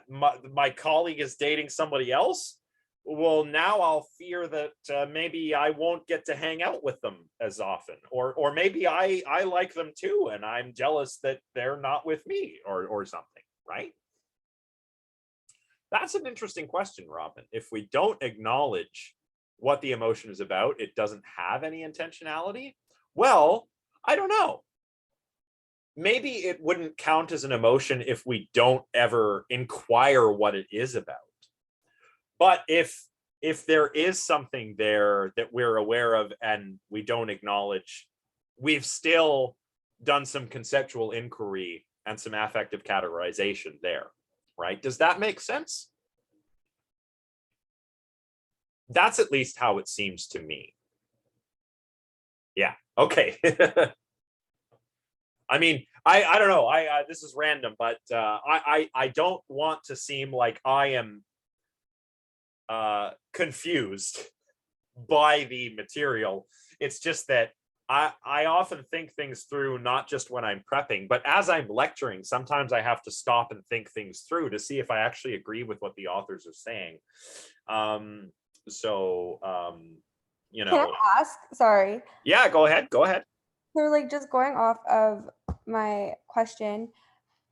Speaker 1: My colleague is dating somebody else. Well, now I'll fear that maybe I won't get to hang out with them as often, or maybe I like them too, and I'm jealous that they're not with me, or something, right? That's an interesting question, Robin. If we don't acknowledge what the emotion is about, it doesn't have any intentionality. Well, I don't know. Maybe it wouldn't count as an emotion if we don't ever inquire what it is about. But if there is something there that we're aware of and we don't acknowledge, we've still done some conceptual inquiry and some affective categorization there, right? Does that make sense? That's at least how it seems to me. Yeah, okay. I mean, I don't know. This is random, but I don't want to seem like I am confused by the material. It's just that I often think things through, not just when I'm prepping, but as I'm lecturing, sometimes I have to stop and think things through to see if I actually agree with what the authors are saying. You know.
Speaker 3: Can I ask? Sorry.
Speaker 1: Yeah, go ahead. Go ahead.
Speaker 3: So like just going off of my question,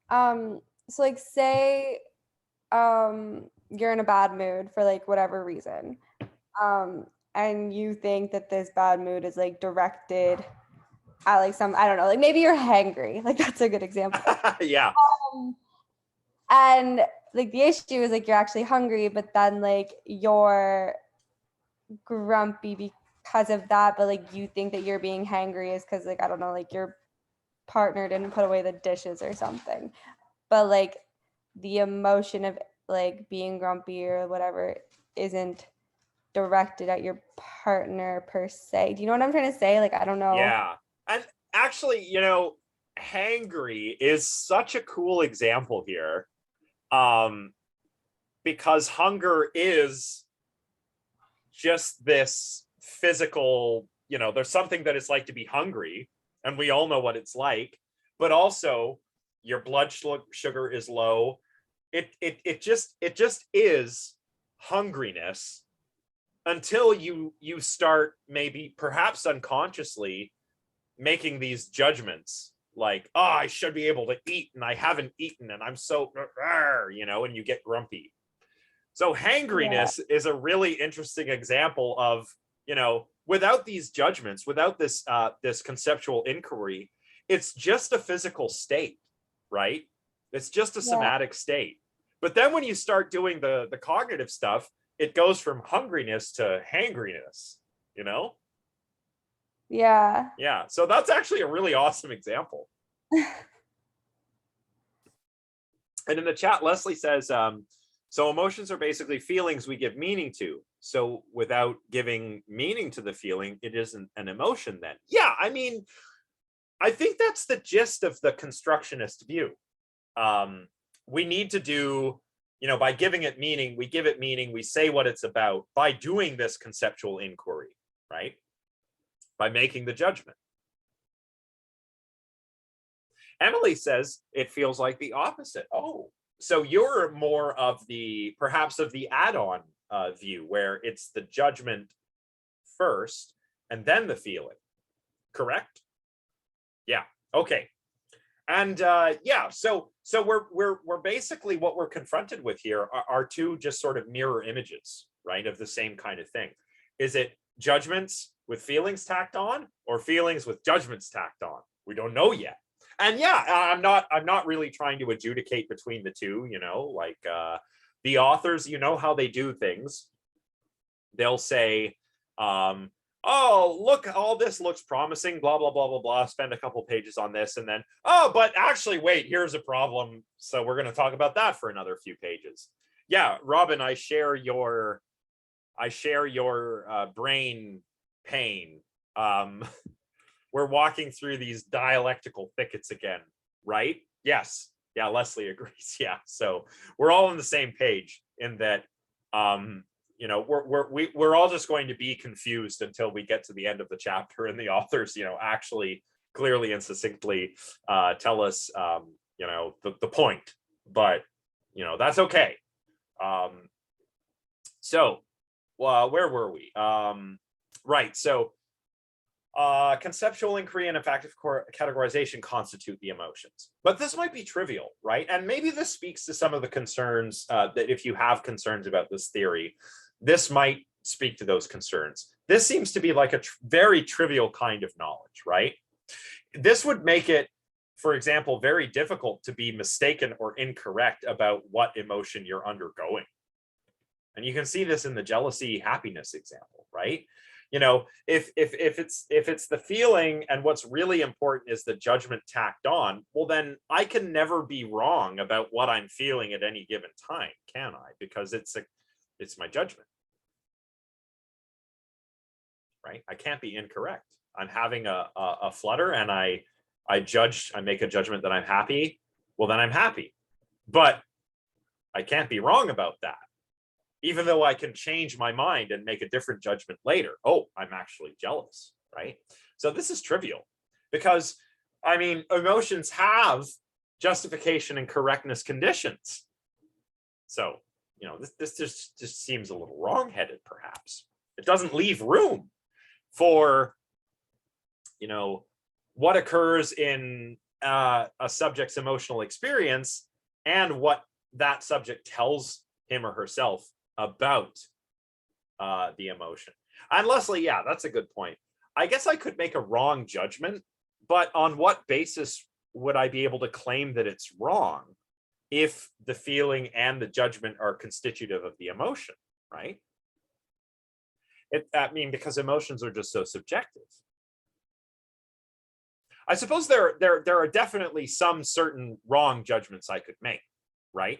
Speaker 3: so like say you're in a bad mood for like whatever reason, and you think that this bad mood is like directed at like some, I don't know, like maybe you're hangry, like that's a good example.
Speaker 1: Yeah.
Speaker 3: And like the issue is like you're actually hungry, but then like you're grumpy because of that, but like you think that you're being hangry is because like I don't know, like your partner didn't put away the dishes or something, but like the emotion of like being grumpy or whatever isn't directed at your partner per se. Do you know what I'm trying to say? Like I don't know.
Speaker 1: Yeah. And actually, hangry is such a cool example here, because hunger is just this physical, there's something that it's like to be hungry, and we all know what it's like, but also your blood sugar is low. It just is hungriness until you start, maybe perhaps unconsciously, making these judgments like, oh, I should be able to eat and I haven't eaten and I'm so, and you get grumpy. So hangriness is a really interesting example of, without these judgments, without this this conceptual inquiry, it's just a physical state, right? It's just a somatic state. But then when you start doing the cognitive stuff, it goes from hungriness to hangriness,
Speaker 3: Yeah.
Speaker 1: Yeah. So that's actually a really awesome example. And in the chat, Leslie says, so emotions are basically feelings we give meaning to. So without giving meaning to the feeling, it isn't an emotion then. Yeah, I mean, I think that's the gist of the constructionist view. We need to do, by giving it meaning, we give it meaning, we say what it's about by doing this conceptual inquiry, right? By making the judgment. Emily says it feels like the opposite. Oh, so you're more of the, perhaps of the add-on view, where it's the judgment first and then the feeling, correct? Yeah, okay. And so we're basically, what we're confronted with here are two just sort of mirror images, right, of the same kind of thing. Is it judgments with feelings tacked on, or feelings with judgments tacked on? We don't know yet. And yeah, I'm not really trying to adjudicate between the two, you know, like the authors, you know how they do things. They'll say, oh, look, all this looks promising, blah, blah, blah, blah, blah, spend a couple pages on this, and then, oh, but actually, wait, here's a problem. So we're going to talk about that for another few pages. Yeah, Robin, I share your brain pain. We're walking through these dialectical thickets again, right? Yes. Yeah, Leslie agrees. Yeah. So we're all on the same page in that, you know, we're all just going to be confused until we get to the end of the chapter and the authors, you know, actually clearly and succinctly tell us, you know, the point. But, you know, that's okay. So where were we? Right. So conceptual inquiry and effective categorization constitute the emotions. But this might be trivial, right? And maybe this speaks to some of the concerns that if you have concerns about this theory, this might speak to those concerns. This seems to be like a very trivial kind of knowledge, right? This would make it, for example, very difficult to be mistaken or incorrect about what emotion you're undergoing. And you can see this in the jealousy happiness example, right? You know, if it's the feeling and what's really important is the judgment tacked on, well, then I can never be wrong about what I'm feeling at any given time, can I? Because it's my judgment, right? I can't be incorrect. I'm having a flutter and I make a judgment that I'm happy. Well, then I'm happy, but I can't be wrong about that. Even though I can change my mind and make a different judgment later. Oh, I'm actually jealous, right? So this is trivial because, I mean, emotions have justification and correctness conditions. So, you know, this just seems a little wrong-headed, perhaps. It doesn't leave room for, you know, what occurs in a subject's emotional experience and what that subject tells him or herself about the emotion. And Leslie, yeah, that's a good point. I guess I could make a wrong judgment, but on what basis would I be able to claim that it's wrong if the feeling and the judgment are constitutive of the emotion, right? I mean, because emotions are just so subjective. I suppose there are definitely some certain wrong judgments I could make, right?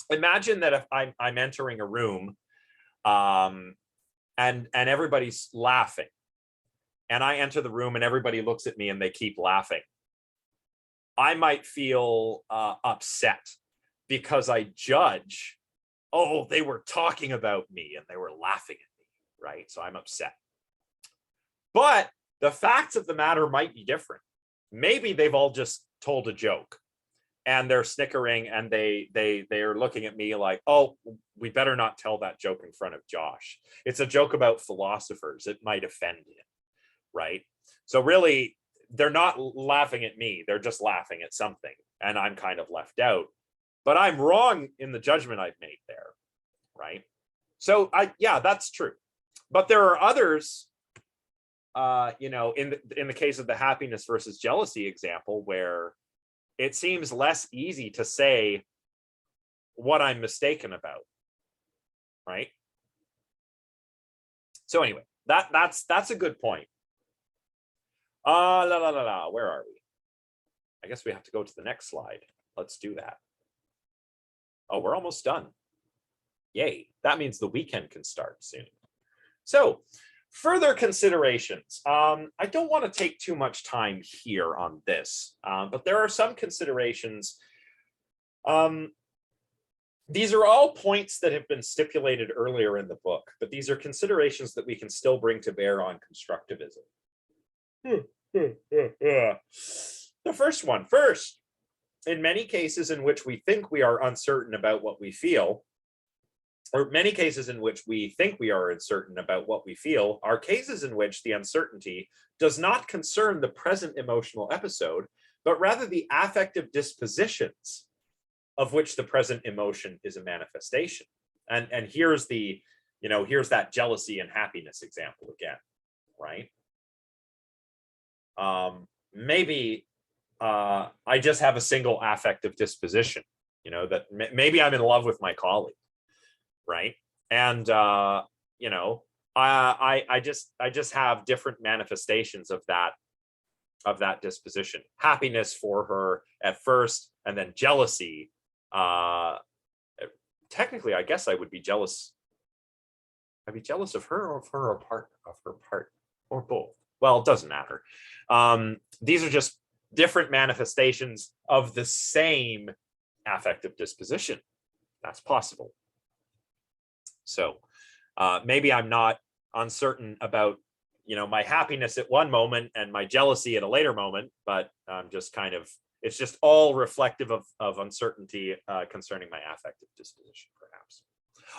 Speaker 1: Imagine that if I'm entering a room and everybody's laughing and I enter the room and everybody looks at me and they keep laughing. I might feel upset because I judge, oh, they were talking about me and they were laughing at me, right? So I'm upset. But the facts of the matter might be different. Maybe they've all just told a joke. And they're snickering and they are looking at me like, oh, we better not tell that joke in front of Josh. It's a joke about philosophers. It might offend him, right? So really, they're not laughing at me. They're just laughing at something. And I'm kind of left out. But I'm wrong in the judgment I've made there, right? So yeah, that's true. But there are others, you know, in the case of the happiness versus jealousy example, where it seems less easy to say what I'm mistaken about, right? So anyway, that's a good point. Where are we? I guess we have to go to the next slide. Let's do that. Oh, we're almost done. Yay, that means the weekend can start soon. So further considerations. I don't want to take too much time here on this, but there are some considerations. These are all points that have been stipulated earlier in the book, but these are considerations that we can still bring to bear on constructivism. The first one, in many cases in which we think we are uncertain about what we feel, or many cases in which we think we are uncertain about what we feel, are cases in which the uncertainty does not concern the present emotional episode, but rather the affective dispositions of which the present emotion is a manifestation. And here's the, you know, here's that jealousy and happiness example again, right? Maybe I just have a single affective disposition, you know, that maybe I'm in love with my colleague, right? And you know, I just have different manifestations of that disposition. Happiness for her at first, and then jealousy. Technically, I guess I would be jealous. I'd be jealous of her, or of her partner, or both. Well, it doesn't matter. These are just different manifestations of the same affective disposition. That's possible. So maybe I'm not uncertain about, you know, my happiness at one moment and my jealousy at a later moment, but I'm just kind of, it's just all reflective of uncertainty concerning my affective disposition, perhaps.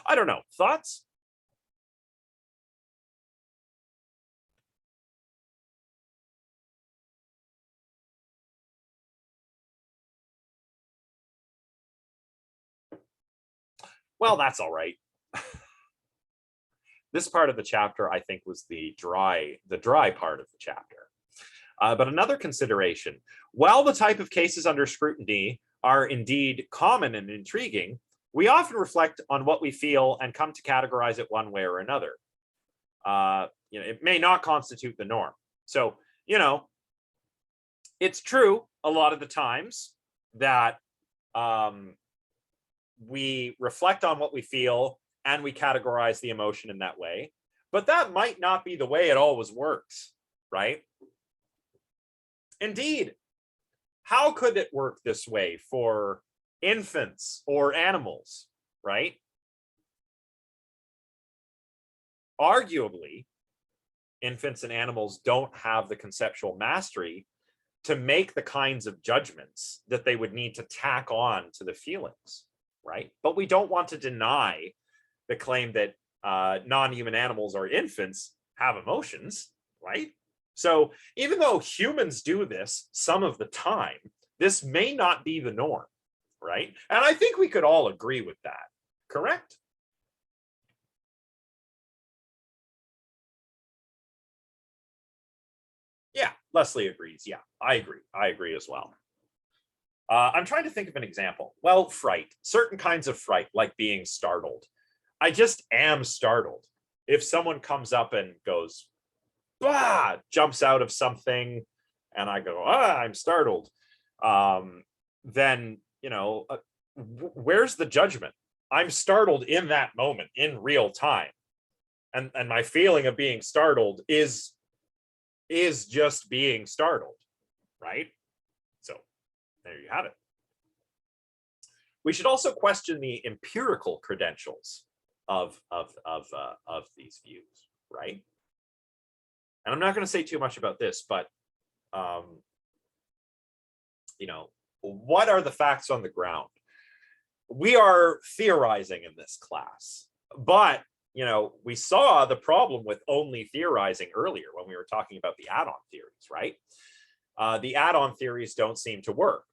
Speaker 1: I don't know. Thoughts? Well, that's all right. This part of the chapter, I think, was the dry part of the chapter. But another consideration, while the type of cases under scrutiny are indeed common and intriguing, we often reflect on what we feel and come to categorize it one way or another. You know, it may not constitute the norm. So, you know, it's true a lot of the times that we reflect on what we feel and we categorize the emotion in that way, but that might not be the way it always works, right? Indeed, how could it work this way for infants or animals, right? Arguably, infants and animals don't have the conceptual mastery to make the kinds of judgments that they would need to tack on to the feelings, right? But we don't want to deny the claim that non-human animals or infants have emotions, right? So even though humans do this some of the time, this may not be the norm, right? And I think we could all agree with that, correct? Yeah, Leslie agrees. Yeah, I agree. I agree as well. I'm trying to think of an example. Well, fright, certain kinds of fright, like being startled. I just am startled. If someone comes up and goes, bah, jumps out of something, and I go, I'm startled, then, you know, where's the judgment? I'm startled in that moment, in real time. And my feeling of being startled is just being startled, right? So there you have it. We should also question the empirical credentials of these views, right? And I'm not going to say too much about this, but you know, what are the facts on the ground? We are theorizing in this class, but you know, we saw the problem with only theorizing earlier when we were talking about the add-on theories, right? The add-on theories don't seem to work.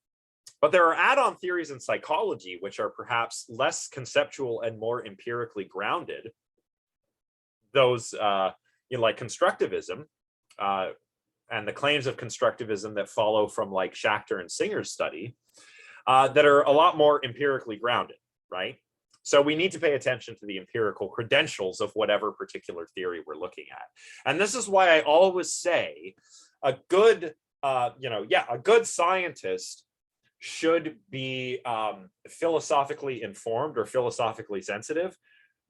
Speaker 1: But there are add-on theories in psychology which are perhaps less conceptual and more empirically grounded. Those, you know, like constructivism and the claims of constructivism that follow from like Schachter and Singer's study that are a lot more empirically grounded, right? So we need to pay attention to the empirical credentials of whatever particular theory we're looking at. And this is why I always say a good, a good scientist should be philosophically informed or philosophically sensitive,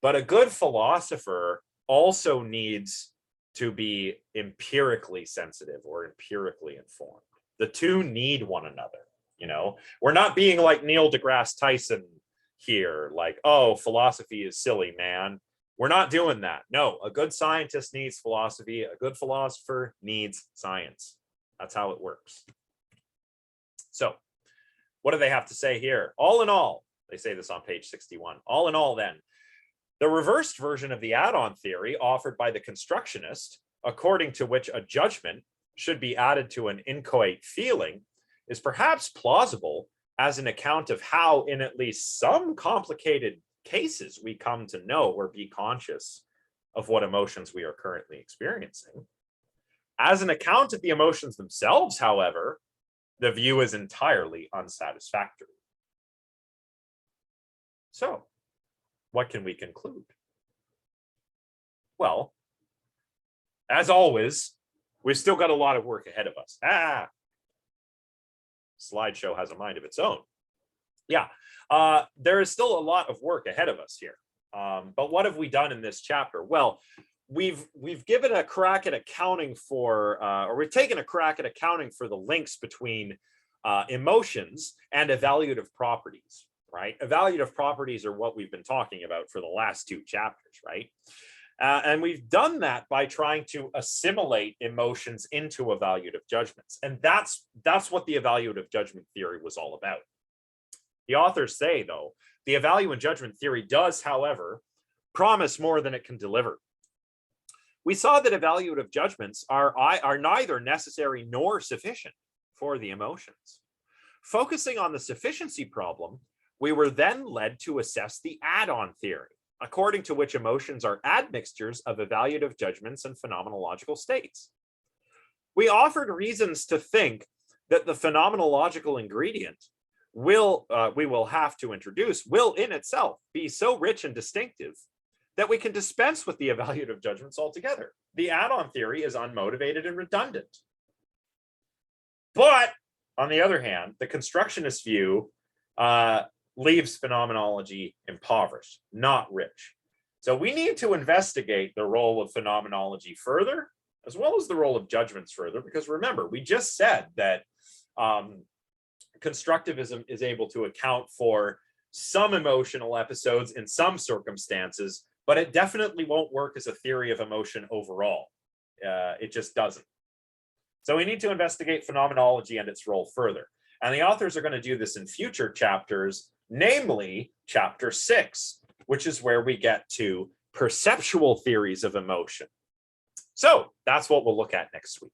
Speaker 1: but a good philosopher also needs to be empirically sensitive or empirically informed. The two need one another, you know? We're not being like Neil deGrasse Tyson here, like, oh, philosophy is silly, man. We're not doing that. No, a good scientist needs philosophy. A good philosopher needs science. That's how it works. So what do they have to say here? All in all, they say this on page 61. All in all, then, the reversed version of the add-on theory offered by the constructionist, according to which a judgment should be added to an inchoate feeling, is perhaps plausible as an account of how, in at least some complicated cases, we come to know or be conscious of what emotions we are currently experiencing. As an account of the emotions themselves, however, the view is entirely unsatisfactory. So, what can we conclude? Well, as always, we've still got a lot of work ahead of us. Slideshow has a mind of its own. Yeah, there is still a lot of work ahead of us here. But what have we done in this chapter? Well, we've given a crack at accounting for, or we've taken a crack at accounting for the links between emotions and evaluative properties, right? Evaluative properties are what we've been talking about for the last two chapters, right? And we've done that by trying to assimilate emotions into evaluative judgments. And that's what the evaluative judgment theory was all about. The authors say, though, the evaluative judgment theory does, however, promise more than it can deliver. We saw that evaluative judgments are neither necessary nor sufficient for the emotions. Focusing on the sufficiency problem, we were then led to assess the add-on theory, according to which emotions are admixtures of evaluative judgments and phenomenological states. We offered reasons to think that the phenomenological ingredient we will have to introduce will in itself be so rich and distinctive that we can dispense with the evaluative judgments altogether. The add-on theory is unmotivated and redundant. But on the other hand, the constructionist view leaves phenomenology impoverished, not rich. So we need to investigate the role of phenomenology further, as well as the role of judgments further, because remember, we just said that constructivism is able to account for some emotional episodes in some circumstances, but it definitely won't work as a theory of emotion overall. It just doesn't. So we need to investigate phenomenology and its role further. And the authors are going to do this in future chapters, namely chapter 6, which is where we get to perceptual theories of emotion. So that's what we'll look at next week.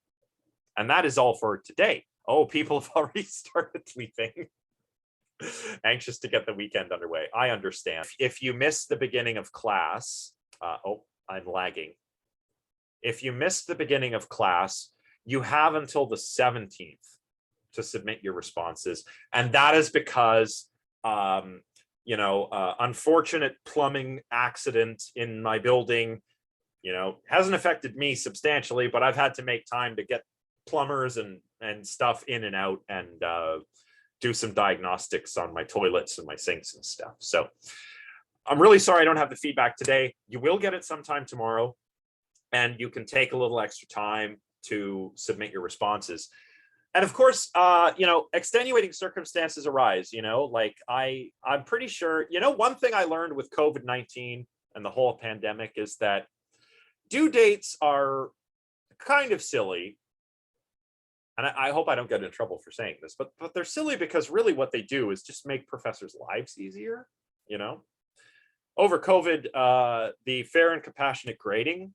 Speaker 1: And that is all for today. Oh, people have already started leaving. Anxious to get the weekend underway. I understand. If you missed the beginning of class, I'm lagging. If you missed the beginning of class, you have until the 17th to submit your responses. And that is because, unfortunate plumbing accident in my building, hasn't affected me substantially, but I've had to make time to get plumbers and stuff in and out and do some diagnostics on my toilets and my sinks and stuff. So I'm really sorry I don't have the feedback today. You will get it sometime tomorrow, and you can take a little extra time to submit your responses. And of course, extenuating circumstances arise, I'm pretty sure, one thing I learned with COVID-19 and the whole pandemic is that due dates are kind of silly. And I hope I don't get in trouble for saying this, but they're silly because really what they do is just make professors' lives easier, Over COVID, the fair and compassionate grading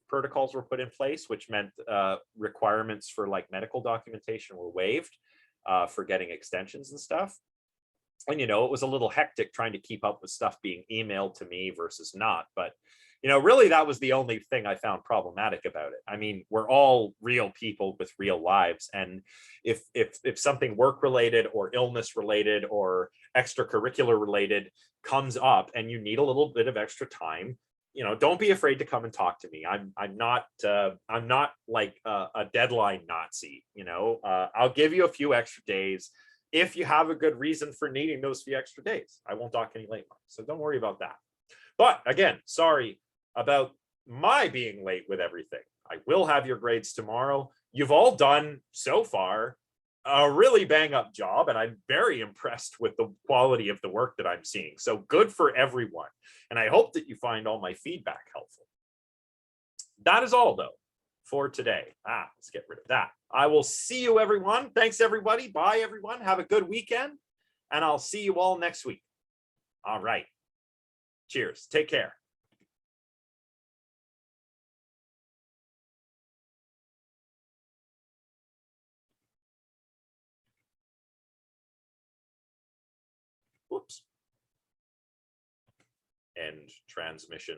Speaker 1: protocols were put in place, which meant requirements for like medical documentation were waived for getting extensions and stuff. And, it was a little hectic trying to keep up with stuff being emailed to me versus not. But, really that was the only thing I found problematic about it. I mean, we're all real people with real lives. And if something work related or illness related or extracurricular related comes up and you need a little bit of extra time, don't be afraid to come and talk to me. I'm not like a deadline Nazi. I'll give you a few extra days if you have a good reason for needing those few extra days. I won't dock any late marks, so don't worry about that. But again, sorry about my being late with everything. I will have your grades tomorrow. You've all done so far a really bang up job, and I'm very impressed with the quality of the work that I'm seeing. So good for everyone. And I hope that you find all my feedback helpful. That is all though for today. Let's get rid of that. I will see you everyone. Thanks everybody. Bye everyone. Have a good weekend, and I'll see you all next week. All right. Cheers. Take care. Whoops. End transmission.